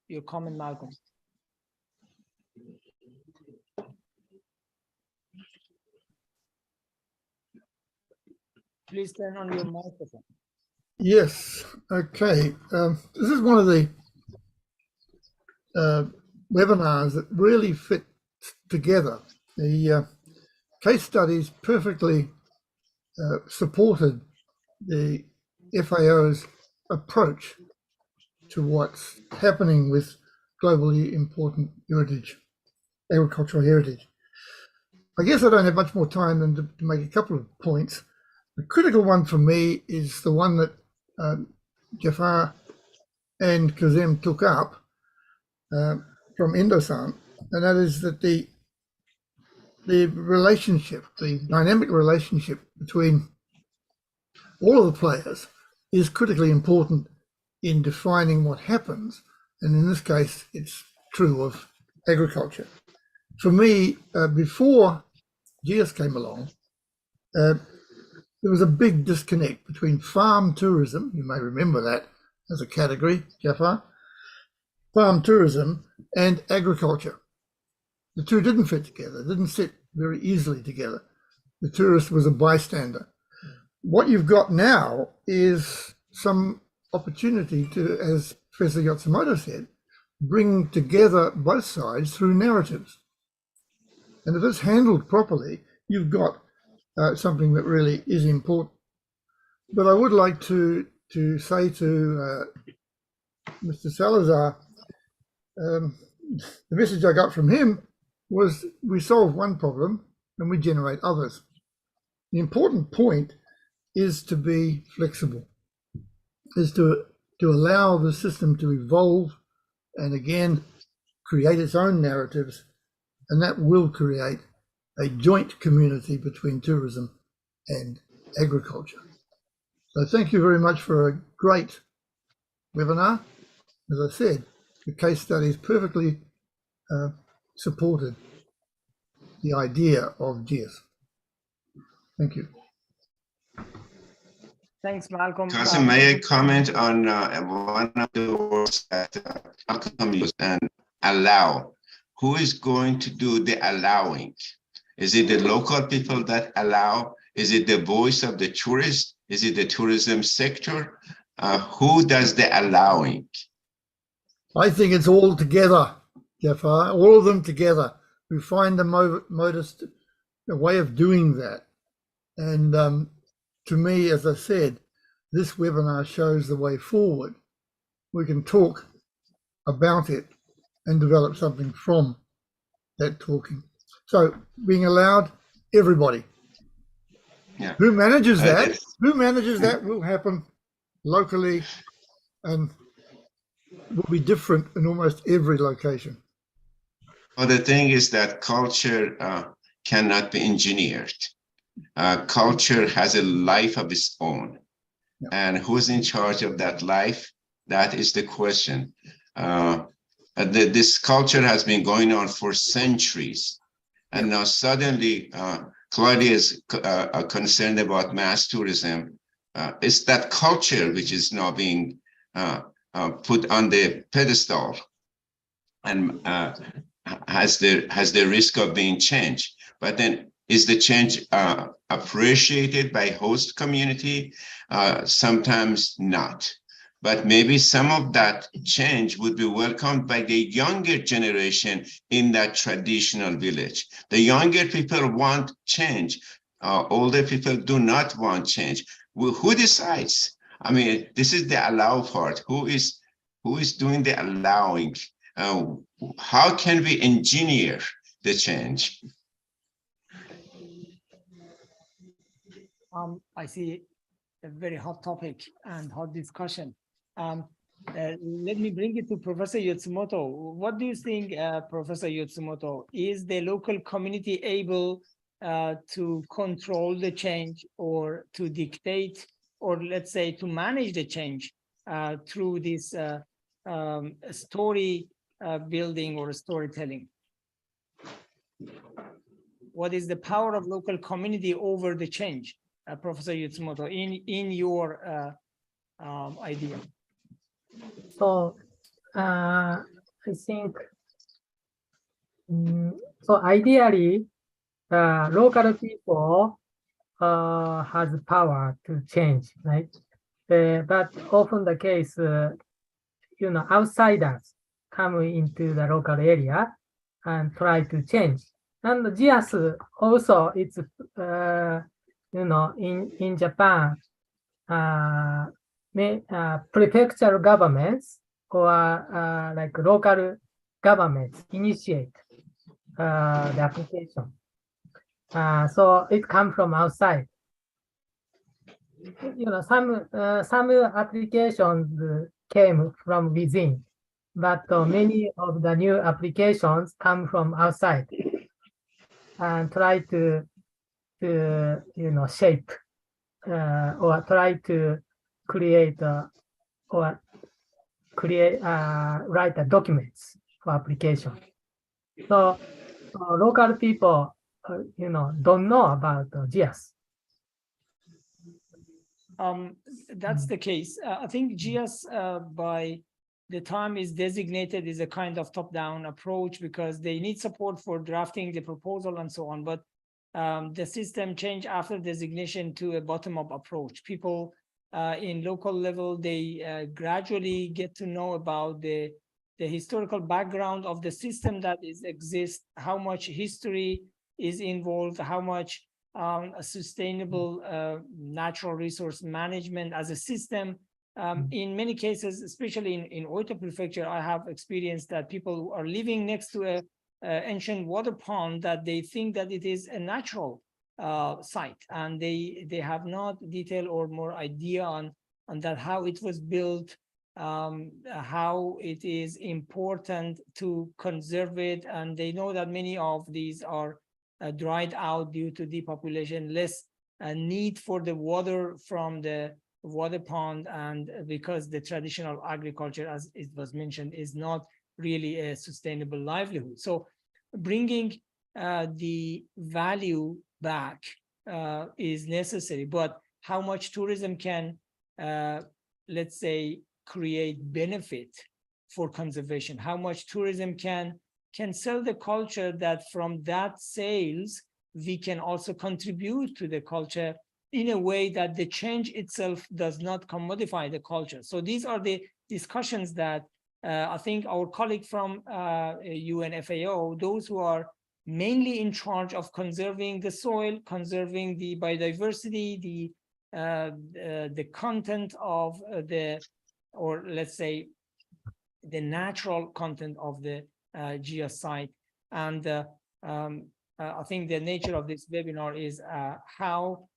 your comment, Malcolm? Please turn on your microphone. Yes, okay. This is one of the webinars that really fit together. The case studies perfectly supported the FAO's approach to what's happening with globally important heritage, agricultural heritage. I guess I don't have much more time than to make a couple of points. The critical one for me is the one that Jafar and Kazem took up from Indosan, and that is that the relationship, the dynamic relationship between all of the players is critically important in defining what happens. And in this case, it's true of agriculture. For me, before GIAHS came along, there was a big disconnect between farm tourism, you may remember that as a category, Jafar, farm tourism and agriculture. The two didn't fit together, didn't sit very easily together. The tourist was a bystander. What you've got now is some opportunity to, as Professor Yotsumoto said, bring together both sides through narratives. And if it's handled properly, you've got something that really is important. But I would like to say to Mr. Salazar, the message I got from him was we solve one problem and we generate others. The important point is to be flexible, is to allow the system to evolve and again create its own narratives, and that will create a joint community between tourism and agriculture. So thank you very much for a great webinar. As I said, the case studies perfectly supported the idea of GIAHS. Thank you. Thanks, Malcolm. Cousin, may I comment on one of the words that Malcolm used, and allow? Who is going to do the allowing? Is it the local people that allow? Is it the voice of the tourist? Is it the tourism sector? Who does the allowing? I think it's all together, Jafar, all of them together. We find the way of doing that. And to me, as I said, this webinar shows the way forward. We can talk about it and develop something from that talking. So being allowed, everybody. Yeah. Who manages that? Who manages that will happen locally and will be different in almost every location. Well, the thing is that culture cannot be engineered. Culture has a life of its own. Yeah. And who's in charge of that life? That is the question. This culture has been going on for centuries. And now suddenly, Claudia is concerned about mass tourism. It's that culture which is now being put on the pedestal. And has the risk of being changed. But then is the change appreciated by host community? Sometimes not. But maybe some of that change would be welcomed by the younger generation in that traditional village. The younger people want change. Older people do not want change. Well, who decides? I mean, this is the allow part. Who is doing the allowing? How can we engineer the change? I see a very hot topic and hot discussion. Let me bring it to Professor Yotsumoto. What do you think, Professor Yotsumoto? Is the local community able to control the change or to dictate, or let's say to manage the change through this story building or storytelling? What is the power of local community over the change, Professor Yotsumoto, in your idea? So I think so. Ideally, local people has power to change, right? But often the case, outsiders come into the local area and try to change. And GIAHS also, it's in Japan, prefectural governments or like local governments initiate the application. So it comes from outside. Some applications came from within, but many of the new applications come from outside and try to shape or try to create write the documents for application. So local people, don't know about GIAHS. That's the case. I think GIAHS by the time is designated is a kind of top-down approach because they need support for drafting the proposal and so on. But the system changed after designation to a bottom-up approach. People in local level, they gradually get to know about the historical background of the system that exists, how much history is involved, how much sustainable natural resource management as a system. In many cases, especially in Oita Prefecture, I have experienced that people are living next to a ancient water pond that they think that it is a natural site, and they have not detail or more idea on that, how it was built, how it is important to conserve it, and they know that many of these are dried out due to depopulation, less need for the water from the water pond, and because the traditional agriculture, as it was mentioned, is not really a sustainable livelihood. So bringing the value back is necessary, but how much tourism can, let's say, create benefit for conservation, how much tourism can sell the culture, that from that sales we can also contribute to the culture in a way that the change itself does not commodify the culture. So these are the discussions that I think our colleague from UNFAO, those who are mainly in charge of conserving the soil, conserving the biodiversity, the content of or let's say the natural content of the GIAHS site. And I think the nature of this webinar is how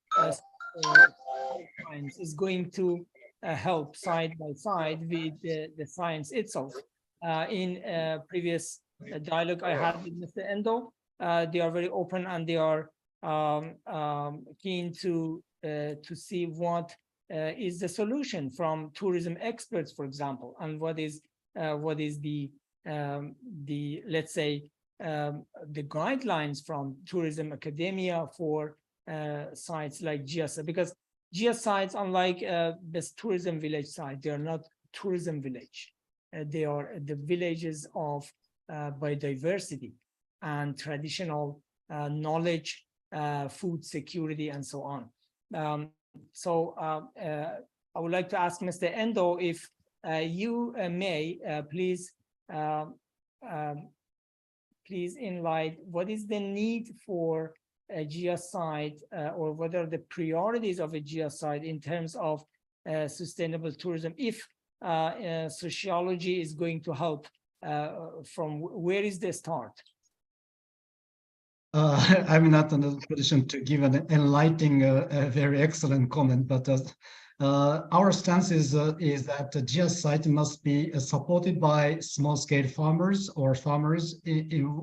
science is going to help side by side with the science itself. In previous dialogue I had with Mr. Endo, they are very open and they are keen to see what is the solution from tourism experts, for example, and what is the let's say the guidelines from tourism academia for sites like GIAHS, because GIAHS sites, unlike this tourism village site, they are not tourism village. They are the villages of biodiversity and traditional knowledge, food security, and so on. I would like to ask Mr. Endo if you may please enlighten what is the need for a GIAHS site, or what are the priorities of a GIAHS site in terms of sustainable tourism, if sociology is going to help. From where is the start? I'm not in a position to give an enlightening, very excellent comment, but our stance is that the GIAHS site must be supported by small-scale farmers or farmers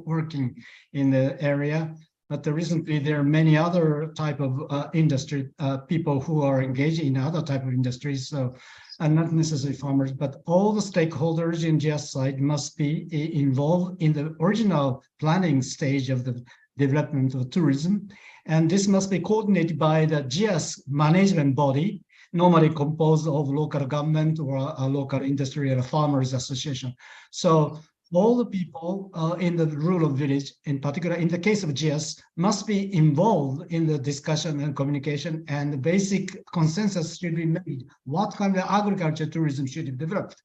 working in the area. But recently, there are many other type of industry people who are engaged in other type of industries. So, and not necessarily farmers, but all the stakeholders in GIAHS site must be involved in the original planning stage of the development of tourism. And this must be coordinated by the GIAHS management body, normally composed of local government or a local industry or a farmers association. So all the people in the rural village, in particular, in the case of GIAHS, must be involved in the discussion and communication, and the basic consensus should be made. What kind of agriculture tourism should be developed?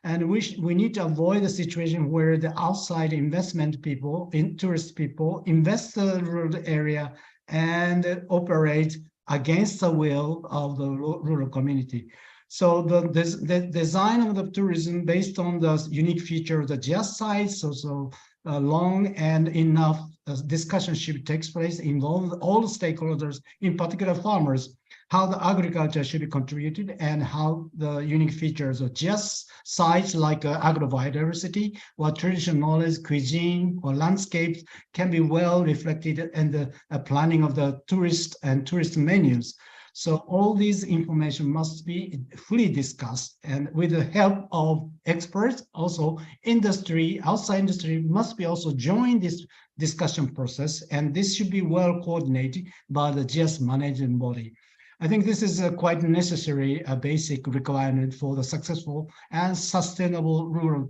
And we need to avoid a situation where the outside investment people, tourist people, invest the rural area and operate against the will of the rural community. So the design of the tourism based on the unique feature of the GIAHS sites, so long and enough discussion should take place, involve all the stakeholders, in particular farmers, how the agriculture should be contributed and how the unique features of GIAHS sites like agro-biodiversity or traditional knowledge, cuisine or landscapes can be well reflected in the planning of the tourist menus. So all these information must be fully discussed, and with the help of experts, also industry, outside industry must be also join this discussion process, and this should be well coordinated by the GIAHS management body. I think this is a quite necessary, basic requirement for the successful and sustainable rural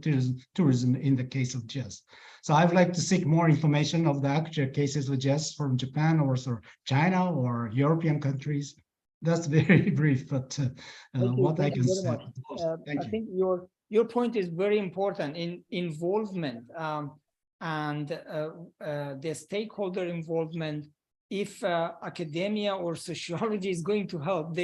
tourism in the case of GIAHS. So I'd like to seek more information of the actual cases of GIAHS from Japan or China or European countries. That's very brief, but what I can say. I think your point is very important in involvement and the stakeholder involvement. If academia or sociology is going to help,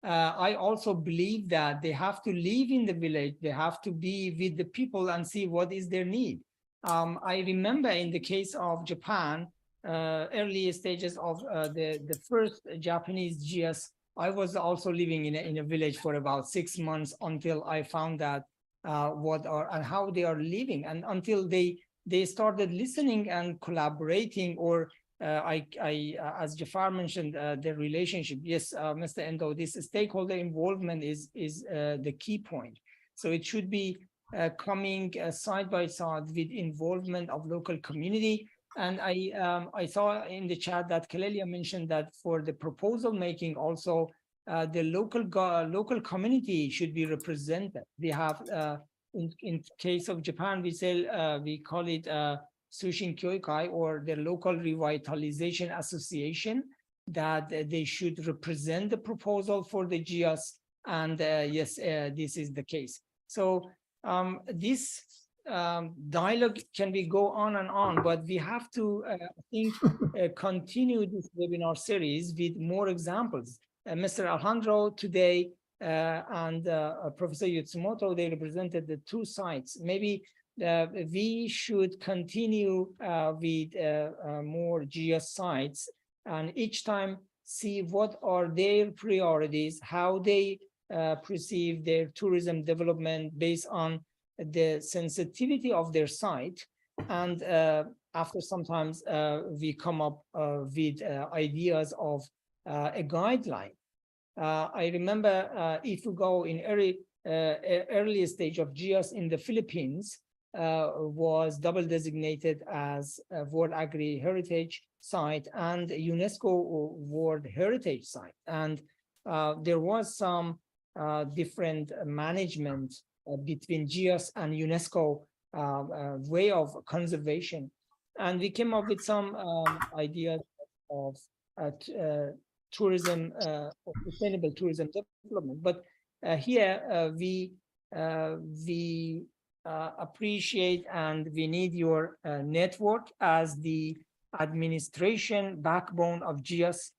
I also believe that they have to live in the village. They have to be with the people and see what is their need. I remember in the case of Japan, early stages of the first Japanese GIAHS, I was also living in a village for about 6 months until I found out what are and how they are living, and until they started listening and collaborating, or as Jafar mentioned, the relationship. Yes, Mr. Endo, this stakeholder involvement is the key point. So it should be coming side by side with involvement of local community. And I saw in the chat that Kalelia mentioned that for the proposal making also, the local community should be represented. They have, in case of Japan, we call it Sushin Kyoikai, or the local revitalization association, that they should represent the proposal for the GIAHS. And yes, this is the case. So this dialogue can be go on and on, but we have to, I think, continue this webinar series with more examples. Mr. Alejandro today and Professor Yutsumoto, they represented the two sites. Maybe we should continue with more GIAHS sites, and each time see what are their priorities, how they perceive their tourism development based on the sensitivity of their site. And after sometimes we come up with ideas of a guideline. I remember if you go in early stage of GIAHS in the Philippines, was double designated as a World Agri-Heritage Site and UNESCO World Heritage Site. And there was some different management between GIAHS and UNESCO way of conservation. And we came up with some ideas of tourism, or sustainable tourism development. But here we appreciate and we need your network as the administration backbone of GIAHS.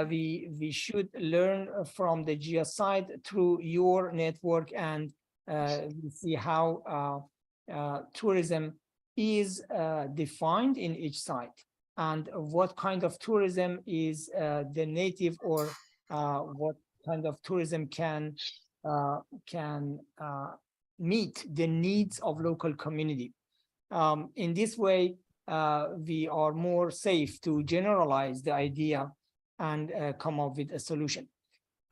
We should learn from the GIAHS side through your network, and we see how tourism is defined in each site, and what kind of tourism is the native, or what kind of tourism can meet the needs of local community. In this way, we are more safe to generalize the idea and come up with a solution.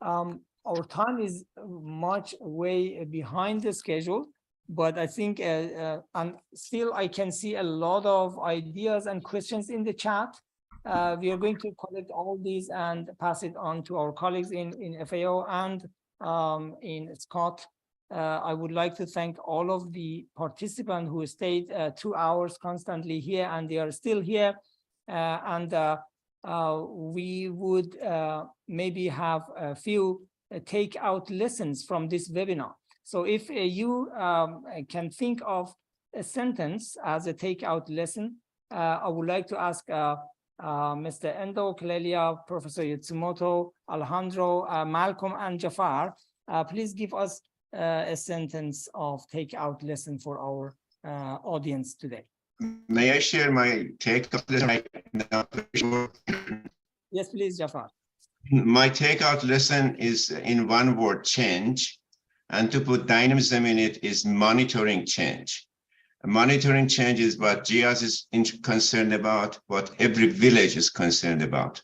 Our time is much way behind the schedule, but I think, and still I can see a lot of ideas and questions in the chat. We are going to collect all these and pass it on to our colleagues in FAO and in SCoT. I would like to thank all of the participants who stayed 2 hours constantly here, and they are still here. We would maybe have a few take-out lessons from this webinar. So if you can think of a sentence as a take-out lesson, I would like to ask Mr. Endo, Clelia, Professor Yatsumoto, Alejandro, Malcolm, and Jafar, please give us a sentence of take-out lesson for our audience today. May I share my take-out lesson right now? Yes, please, Jafar. My take-out lesson is in one word: change. And to put dynamism in it is monitoring change. Monitoring change is what GIAHS is concerned about, what every village is concerned about.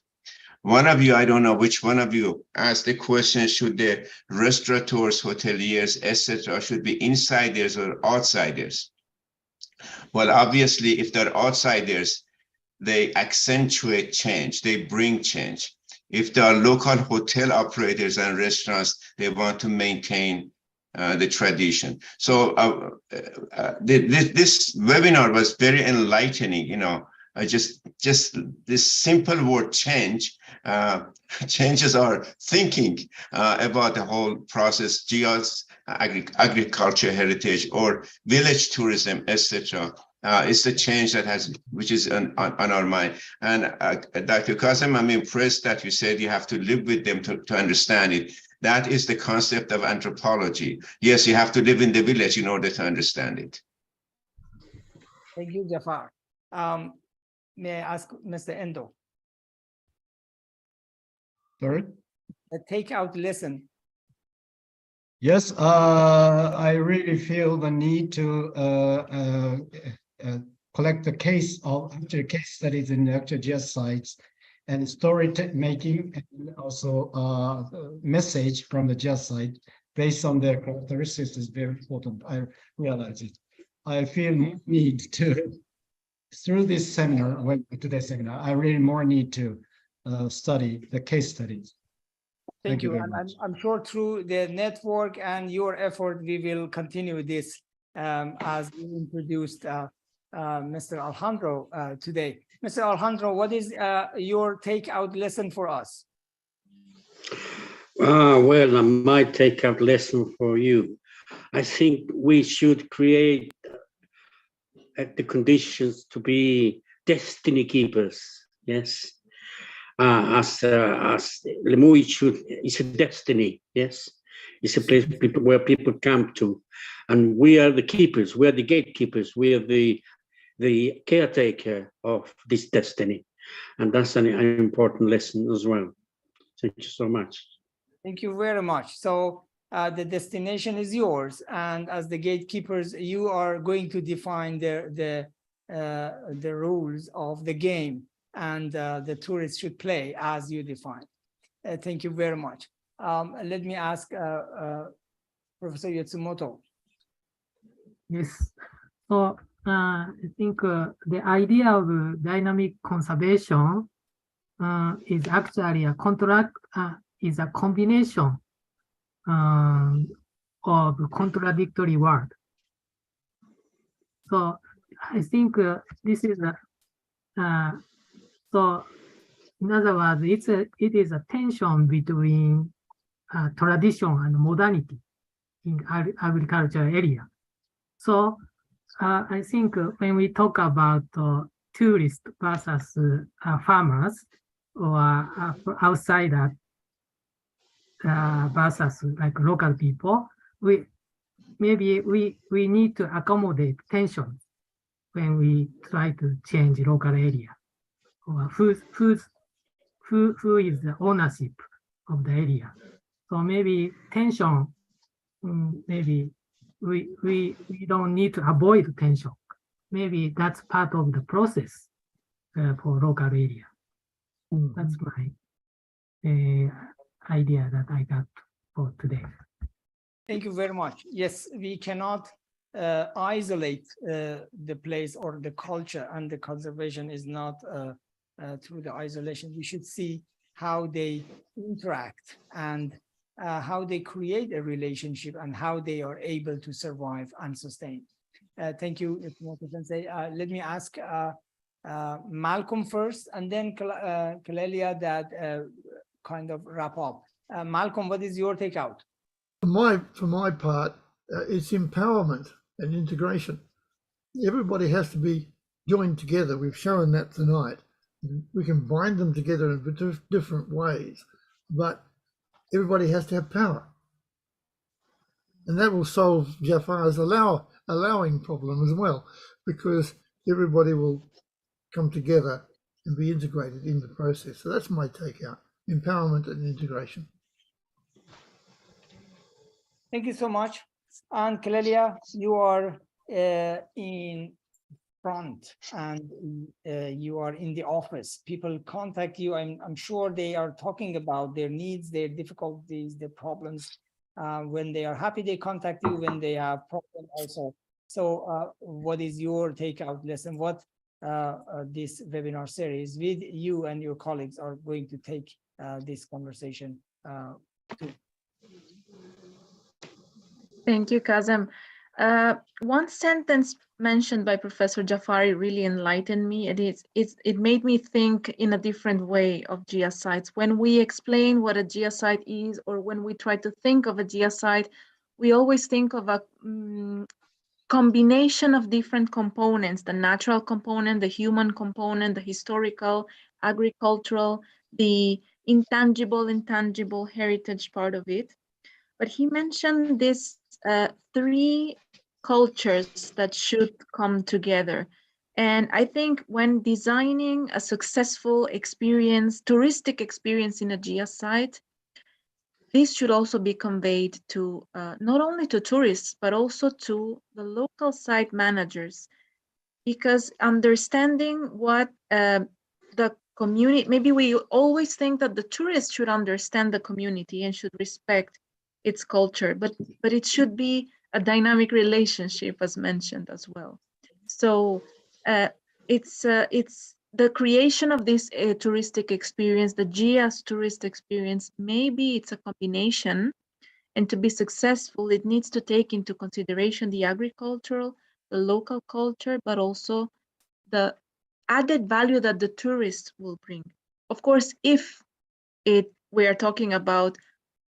One of you, I don't know which one of you, asked the question, should the restaurateurs, hoteliers, etc., should be insiders or outsiders? Well, obviously, if they're outsiders, they accentuate change, they bring change. If they are local hotel operators and restaurants, they want to maintain the tradition. So this webinar was very enlightening. You know, just this simple word change changes our thinking about the whole process. GIAHS, agriculture heritage, or village tourism, etc. It's the change that which is on our mind. And Dr. Kazem, I'm impressed that you said you have to live with them to understand it. That is the concept of anthropology. Yes, you have to live in the village in order to understand it. Thank you, Jafar. May I ask Mr. Endo? Sorry? A take-out lesson. Yes, I really feel the need to collect the case studies in the actual GIAHS sites, and story making, and also message from the GIAHS site based on their characteristics is very important. I realize it. I feel need to, through this seminar, today's seminar, I really more need to study the case studies. Thank you. very And much. I'm sure through the network and your effort, we will continue this as we introduced Mr. Alejandro today. Mr. Alejandro, what is your take-out lesson for us? Well, my take-out lesson for you, I think we should create the conditions to be destiny keepers. Yes, as Lemuy it's a destiny. Yes, it's a place where people come to, and we are the keepers. We are the gatekeepers. We are the caretaker of this destiny, and that's an important lesson as well. Thank you so much. Thank you very much. So the destination is yours, and as the gatekeepers, you are going to define the rules of the game, and the tourists should play as you define. Thank you very much. Let me ask Professor Yatsumoto. Yes. So I think the idea of dynamic conservation is actually a is a combination of contradictory words. So I think this is so in other words, it is a tension between tradition and modernity in agriculture area. So I think when we talk about tourists versus farmers or outsider versus like local people, we need to accommodate tension when we try to change local area, or who is the ownership of the area. So maybe tension, maybe we don't need to avoid tension. Maybe that's part of the process for local area. That's my idea that I got for today. Thank you very much. Yes, we cannot isolate the place or the culture, and the conservation is not through the isolation. We should see how they interact and how they create a relationship and how they are able to survive and sustain. Thank you, Sensei. Let me ask Malcolm first, and then Kalelia that kind of wrap up. Malcolm, what is your takeout? For my part, it's empowerment and integration. Everybody has to be joined together. We've shown that tonight. We can bind them together in different ways, but everybody has to have power. And that will solve Jafar's allowing problem as well, because everybody will come together and be integrated in the process. So that's my takeout, empowerment and integration. Thank you so much. And Kalelia, you are in front, and you are in the office. People contact you. I'm sure they are talking about their needs, their difficulties, their problems. When they are happy, they contact you. When they have problems also. So what is your takeout lesson? What this webinar series with you and your colleagues are going to take this conversation to? Thank you, Kazem. One sentence mentioned by Professor Jafari really enlightened me. It made me think in a different way of geosites. When we explain what a geosite is, or when we try to think of a geosite, we always think of a combination of different components: the natural component, the human component, the historical, agricultural, the intangible heritage part of it. But he mentioned this three cultures that should come together. And I think when designing a successful experience, touristic experience in a geosite, this should also be conveyed to not only to tourists, but also to the local site managers, because understanding what the community, maybe we always think that the tourists should understand the community and should respect its culture, but it should be a dynamic relationship, as mentioned as well. So it's the creation of this touristic experience, the GIAHS tourist experience. Maybe it's a combination, and to be successful, it needs to take into consideration the agricultural, the local culture, but also the added value that the tourists will bring. Of course, if we are talking about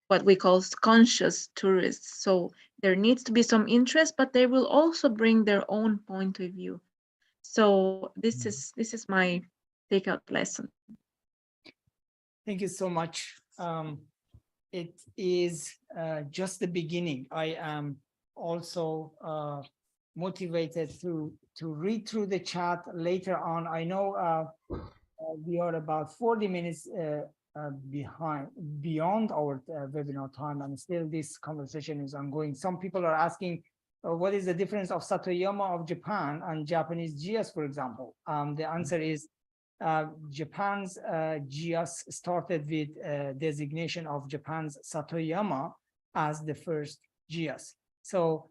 what we call conscious tourists. So there needs to be some interest, but they will also bring their own point of view. So this is my takeout lesson. Thank you so much. It is just the beginning. I am also motivated to read through the chat later on. I know we are about 40 minutes beyond our webinar time, and still this conversation is ongoing. Some people are asking, what is the difference of Satoyama of Japan and Japanese GIAHS, for example? The answer is Japan's GIAHS started with designation of Japan's Satoyama as the first GIAHS. So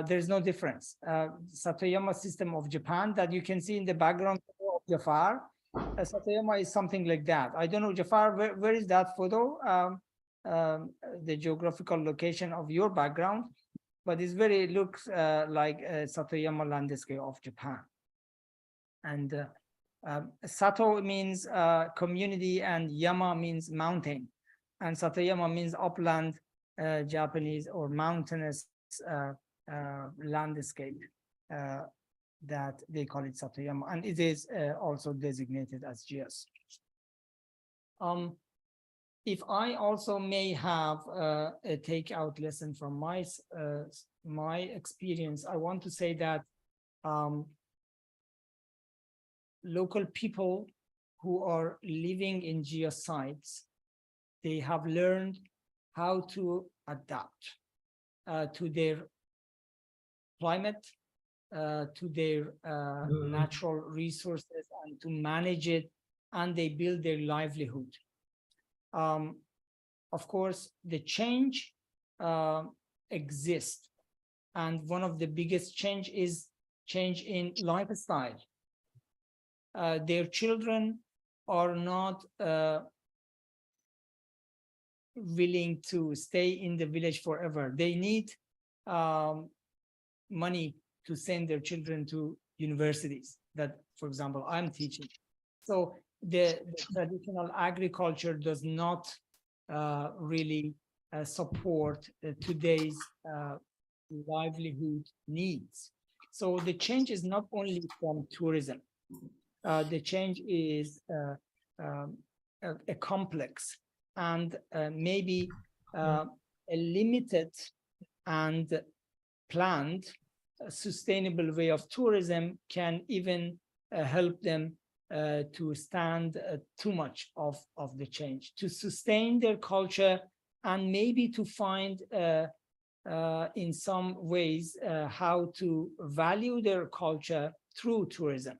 there's no difference. Satoyama system of Japan that you can see in the background of Jafar, Satoyama is something like that. I don't know, Jafar, where is that photo? The geographical location of your background? but it looks like Satoyama landscape of Japan. And Sato means community, and Yama means mountain, and Satoyama means upland, Japanese or mountainous landscape. That they call it Satoyama, and it is also designated as GIAHS. If I also may have a takeout lesson from my experience, I want to say that local people who are living in GIAHS sites, they have learned how to adapt to their climate, to their natural resources, and to manage it, and they build their livelihood. Of course, the change exists, and one of the biggest change is change in lifestyle. Their children are not willing to stay in the village forever. They need money to send their children to universities that, for example, I'm teaching. So the traditional agriculture does not really support today's livelihood needs. So the change is not only from tourism. The change is a complex and maybe a limited and planned sustainable way of tourism can even help them to stand too much of the change, to sustain their culture, and maybe to find in some ways how to value their culture through tourism.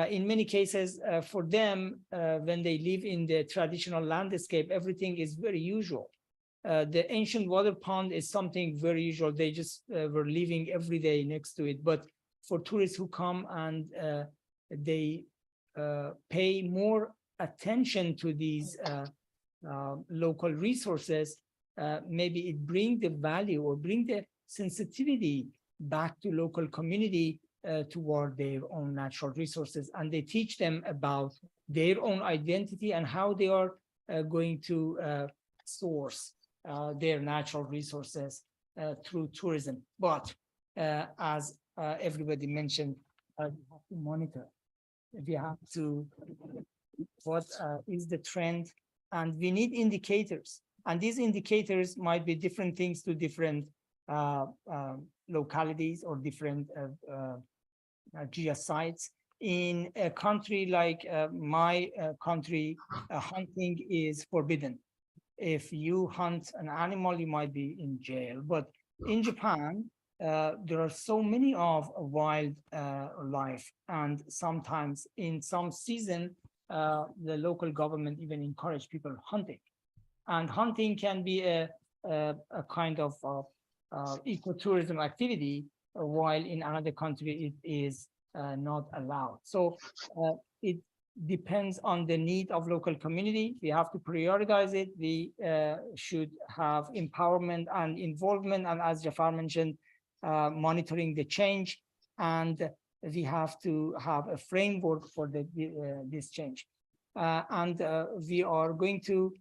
In many cases, for them, when they live in the traditional landscape, everything is very usual. The ancient water pond is something very usual. They just were living every day next to it. But for tourists who come and they pay more attention to these local resources, maybe it brings the value or bring the sensitivity back to local community toward their own natural resources, and they teach them about their own identity and how they are going to source their natural resources through tourism. But as everybody mentioned, we have to monitor. We have to what is the trend, and we need indicators. And these indicators might be different things to different localities or different GIAHS sites. In a country like my country, hunting is forbidden. If you hunt an animal, you might be in jail. But in Japan, there are so many of wild life, and sometimes in some season, the local government even encourage people hunting. And hunting can be a kind of ecotourism activity, while in another country it is not allowed. So it depends on the need of local community. We have to prioritize it. We should have empowerment and involvement, and as Jafar mentioned, monitoring the change, and we have to have a framework for this change. And we are going to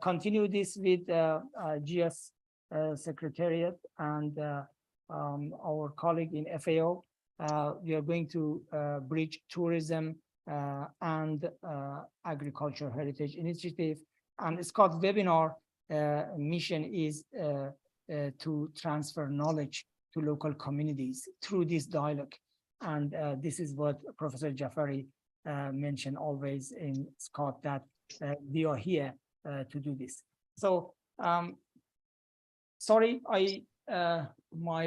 continue this with GIAHS Secretariat and our colleague in FAO. We are going to bridge tourism and agriculture heritage initiative. And SCoT webinar mission is to transfer knowledge to local communities through this dialogue. And this is what Professor Jafari mentioned always in SCoT, that we are here to do this. So sorry, my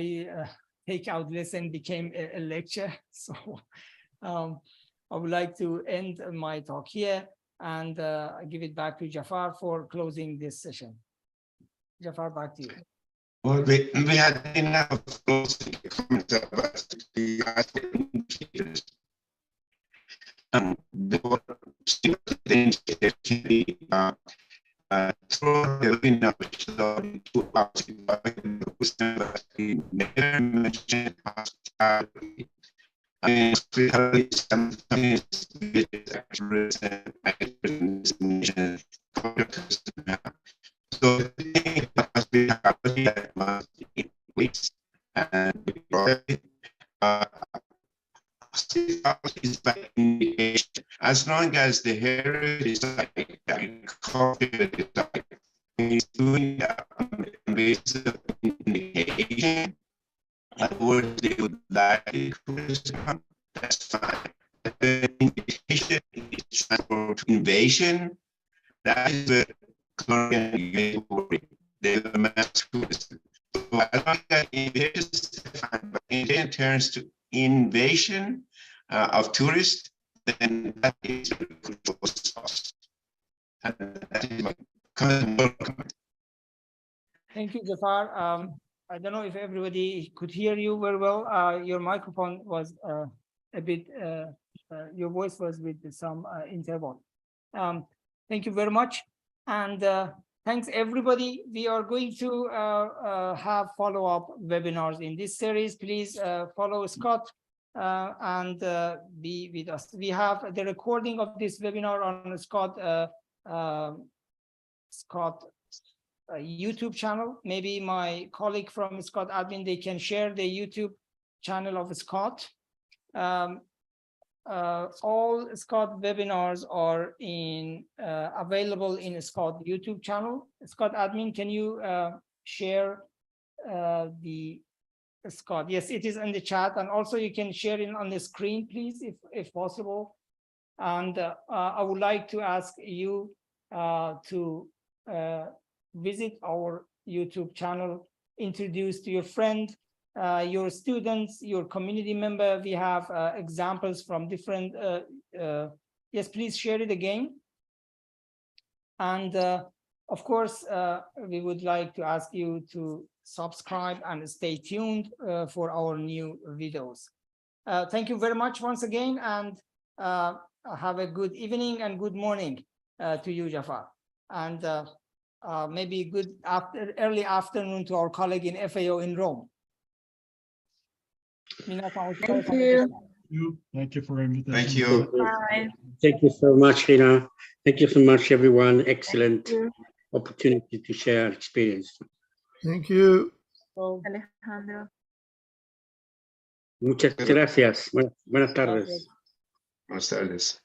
takeout lesson became a lecture. So I would like to end my talk here and give it back to Jafar for closing this session. Jafar, back to you. Well, we had enough closing comments about the indicators. The Through the webinar, which is already 2 hours, never mentioned hospitality. I mean, hospitality is something so the thing about hospitality that must increase and is by indication. As long as the heritage is like that, is doing that on the basis of indication, words they would like to come, that's fine. But the indication is transformed to invasion, that is the colonial worry. They are masculine. So as long as invasion turns to invasion of tourists, then that is a control source. And that is my comment. Thank you, Jafar. I don't know if everybody could hear you very well. Your microphone was a bit, your voice was with some interval. Thank you very much. And thanks, everybody. We are going to have follow-up webinars in this series. Please follow SCoT and be with us. We have the recording of this webinar on SCoT YouTube channel. Maybe my colleague from SCoT admin, they can share the YouTube channel of SCoT. All SCoT webinars are available in SCoT YouTube channel. SCoT admin, can you share the SCoT? Yes, it is in the chat, and also you can share it on the screen, please, if possible. And I would like to ask you to visit our YouTube channel, introduce to your friend, your students, your community member. We have examples from different, yes, please share it again. And of course, we would like to ask you to subscribe and stay tuned for our new videos. Thank you very much once again, and have a good evening and good morning to you, Jafar. And maybe good early afternoon to our colleague in FAO in Rome. Thank you. Thank you for invitation. Thank you. Bye. Thank you so much, Hina. Thank you so much, everyone. Excellent opportunity to share experience. Thank you. Alejandro. Muchas gracias. Buenas tardes. Buenas tardes.